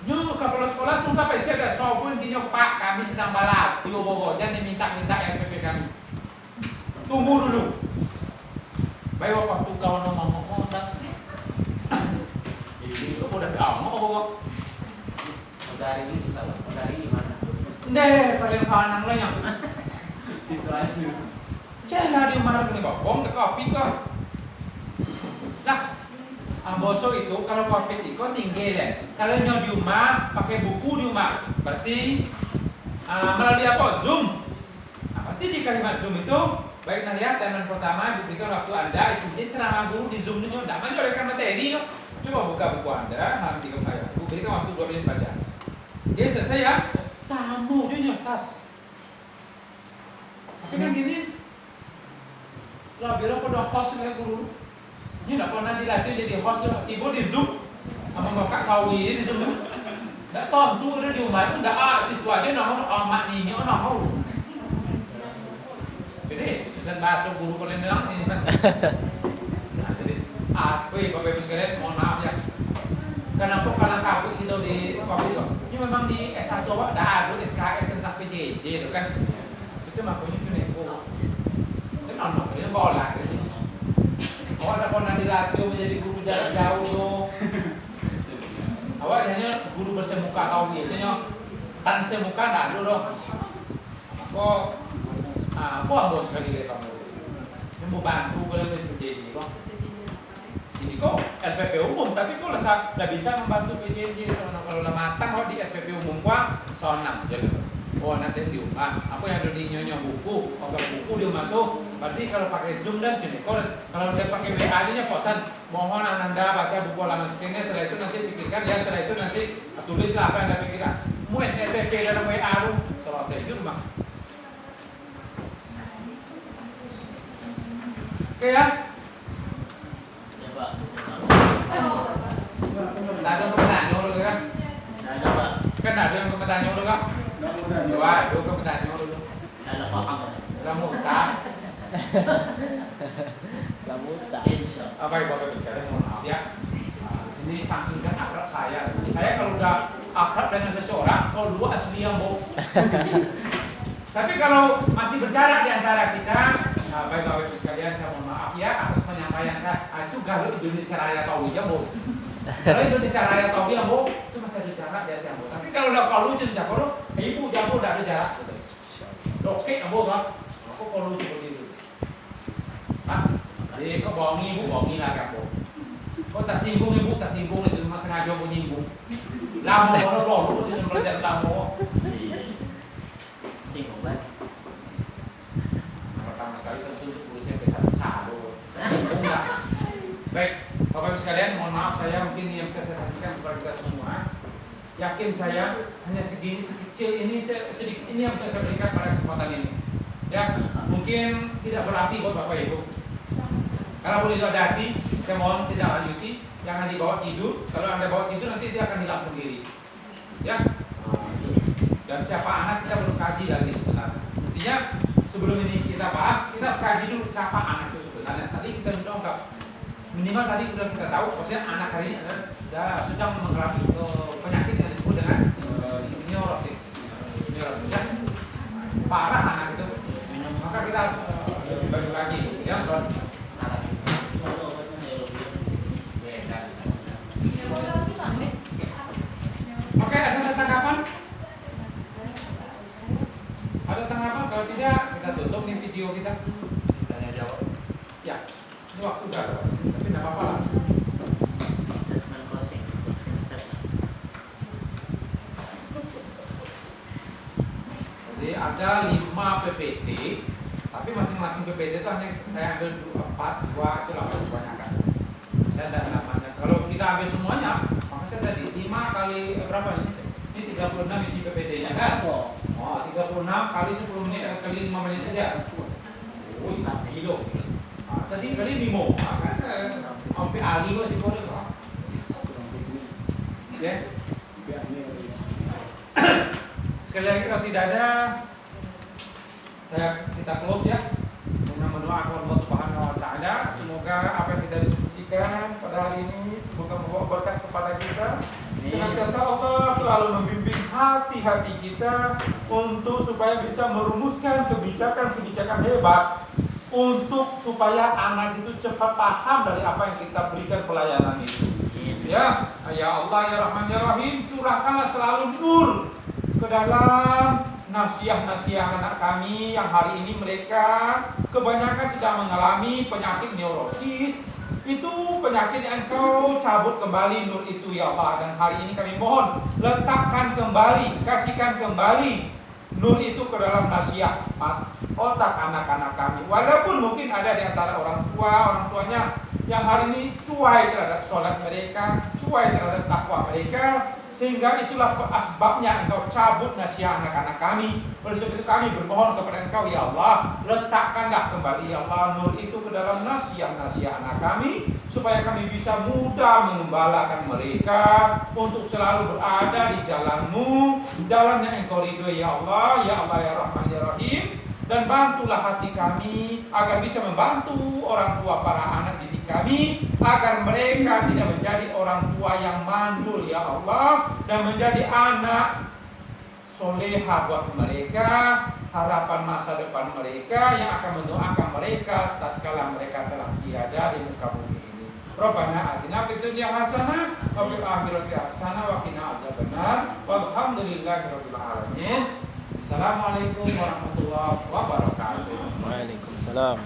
Nyo kepala sekolah langsung sampai siap soal pun gini Pak kami sedang balap di bobo jangan diminta-minta RPP kami. Tunggu dulu. Baik waktu kawan ngomong tak. Jadi lo udah ngomong Saudari ini susah loh. Saudari gimana? Ndeh paling sanang lah yang. Siswa itu. Jangan di mana nih bokong ke kopi kok. Nah. Amboso itu kalau kopi itu tinggi deh. Kalau nyo di rumah pakai buku di rumah, berarti melalui apa? Zoom. Berarti di kalimat Zoom itu baik lihat teman pertama diberikan waktu Anda ikuti ceramah guru di Zoom nyo. Tidak menjolekkan materi no. Coba buka buku Anda halaman 3 ayat. Berikan waktu 2 menit baca. Oke selesai ya. Samu dia nyotat. Tapi kan gini. Lah bilang pada host dengan guru. Ini tidak pernah dilatih jadi host ibu di Zoom sama bapak kawi di Zoom. Tidak tahu tuh di rumah itu tidak siswa aja nomor mak ini nomor. Jadi susah bahasa guru kalian bilang ini kan. Nah jadi apa bapak ibu sekalian mohon maaf ya. Kenapa kalang kabut itu di kopi itu? Ini memang di S1 Pak ada SKS tentang PJJ itu kan. Itu makanya itu nego. Itu nonton ini bola gitu. Awak tak pernah dilatih menjadi guru jarak jauh tuh. Awak hanya guru bersemuka kau biasanya tan semuka tak ada dong. Kok ambo sekali kamu. Yang mau bantu kalau PJJ kok. Ini kok LPP umum tapi kok tidak bisa membantu PJJ kalau matang kok di LPP umum kok sonang jadi. Oh nanti di rumah, apa yang ada di nyonya buku, buku di rumah tuh. Berarti kalau pakai Zoom dan Jenikor, kalau dia pakai WA-nya kosan, mohon Anda baca buku halaman sekian. Setelah itu nanti pikirkan ya, setelah itu nanti tulislah apa yang Anda pikirkan. Muat RPP dalam WA lu, selesai di rumah. Oke ya? Ya Pak. Tak ada pertanyaan dulu kan? Ada Pak. Kan ada yang pertanyaan dulu kan? Dua, dua pertanyaan dulu. Ada paham. Ramuta. Lamuta. Insya. Apa ibu bapak sekalian mohon maaf ya. Ini saking kan akrab saya. Saya kalau udah akrab dengan seseorang, kalau dua asli yang bohong. Tapi kalau masih berjarak di antara kita, baik bapak ibu sekalian saya mohon maaf ya atas penyampaian saya. Itu kalau Indonesia Raya tahu ya bohong. Kalau Indonesia Raya tahu ya bohong, itu masih ada jarak di antara bohong. Tapi kalau udah kalau jadi jago, ibu jago udah ada jarak. Oke, ambo kan? Aku kalau seperti itu. Pak, jadi kok bohongi lah kamu. Kok tak singgung ibu, itu cuma sengaja mau nyinggung. Lama orang itu yang belajar lama. Singgung banget. Pertama sekali tentu tulisnya besar-besar. Singgung lah. Baik, Bapak Ibu sekalian, mohon maaf saya mungkin yang bisa saya sampaikan kepada kita semua. Yakin saya hanya segini sekecil ini sedikit ini yang bisa saya berikan pada kesempatan ini. Ya, mungkin tidak berarti buat Bapak Ibu. Kalau boleh ada hati, saya mohon tidak lanjuti, jangan dibawa tidur. Kalau Anda bawa tidur nanti dia akan hilang sendiri. Ya. Dan siapa anak kita belum kaji lagi sebenarnya. Intinya sebelum ini kita bahas, kita kaji dulu siapa anak itu sebenarnya. Tadi kita mencoba minimal tadi sudah kita tahu, maksudnya anak hari ini adalah sedang mengalami penyakit yang disebut dengan neurosis. Neurosis ya. Parah anak itu. Maka kita bagi lagi ya. Oke, ada tanggapan? Ada tanggapan? Kalau tidak, kita tutup nih video kita. Tanya jawab. Ya, ini waktu udah, tapi tidak apa-apa lah. Statement closing. Jadi ada 5 PPT, tapi masing-masing PPT itu hanya saya ambil 4, 2 itu lah kebanyakan. Saya tidak namanya. Kalau kita ambil semuanya, maka saya tadi 5 kali berapa ini? Ini 36 isi PPT-nya kan? Oh, 36 kali 10 menit kali 5 menit aja. Oh, 4 kilo. Tadi kali 5, kan sampai ahli kok sih boleh kok. Ya. Sekali lagi kalau tidak ada, kita close ya. Dengan mendoakan Allah Subhanahu Wa Taala, semoga apa yang kita diskusikan pada hari ini semoga membawa berkat kepada kita. Senantiasa Allah selalu membimbing hati-hati kita untuk supaya bisa merumuskan kebijakan-kebijakan hebat untuk supaya anak itu cepat paham dari apa yang kita berikan pelayanan itu. Ya, ya Allah ya Rahman ya Rahim, curahkanlah selalu nur ke dalam nasihat-nasihat anak kami yang hari ini mereka kebanyakan sedang mengalami penyakit neurosis. Itu penyakit yang Engkau cabut kembali nur itu ya Allah. Dan hari ini kami mohon letakkan kembali, kasihkan kembali nur itu ke dalam nasihat otak anak-anak kami. Walaupun mungkin ada di antara orang tuanya yang hari ini cuai terhadap sholat mereka, cuai terhadap takwa mereka, sehingga itulah asbabnya Engkau cabut nasihat anak-anak kami. Oleh sebab itu kami bermohon kepada Engkau ya Allah, letakkanlah kembali ya Allah nur itu ke dalam nasihat anak kami, supaya kami bisa mudah mengembalakan mereka untuk selalu berada di jalan-Mu, jalan yang Engkau ridhoi ya Allah ya Rahman ya Rahim. Dan bantulah hati kami agar bisa membantu orang tua para anak didik kami, agar mereka tidak menjadi orang tua yang mandul ya Allah, dan menjadi anak soleha buat mereka, harapan masa depan mereka yang akan mendoakan mereka tatkala mereka telah tiada di muka bumi ini. Rabbana atina fid dunya hasanah wa fil akhirati hasanah wa qina adzabannar. Walhamdulillahirabbil alamin. Assalamualaikum warahmatullahi wabarakatuh. Waalaikumsalam.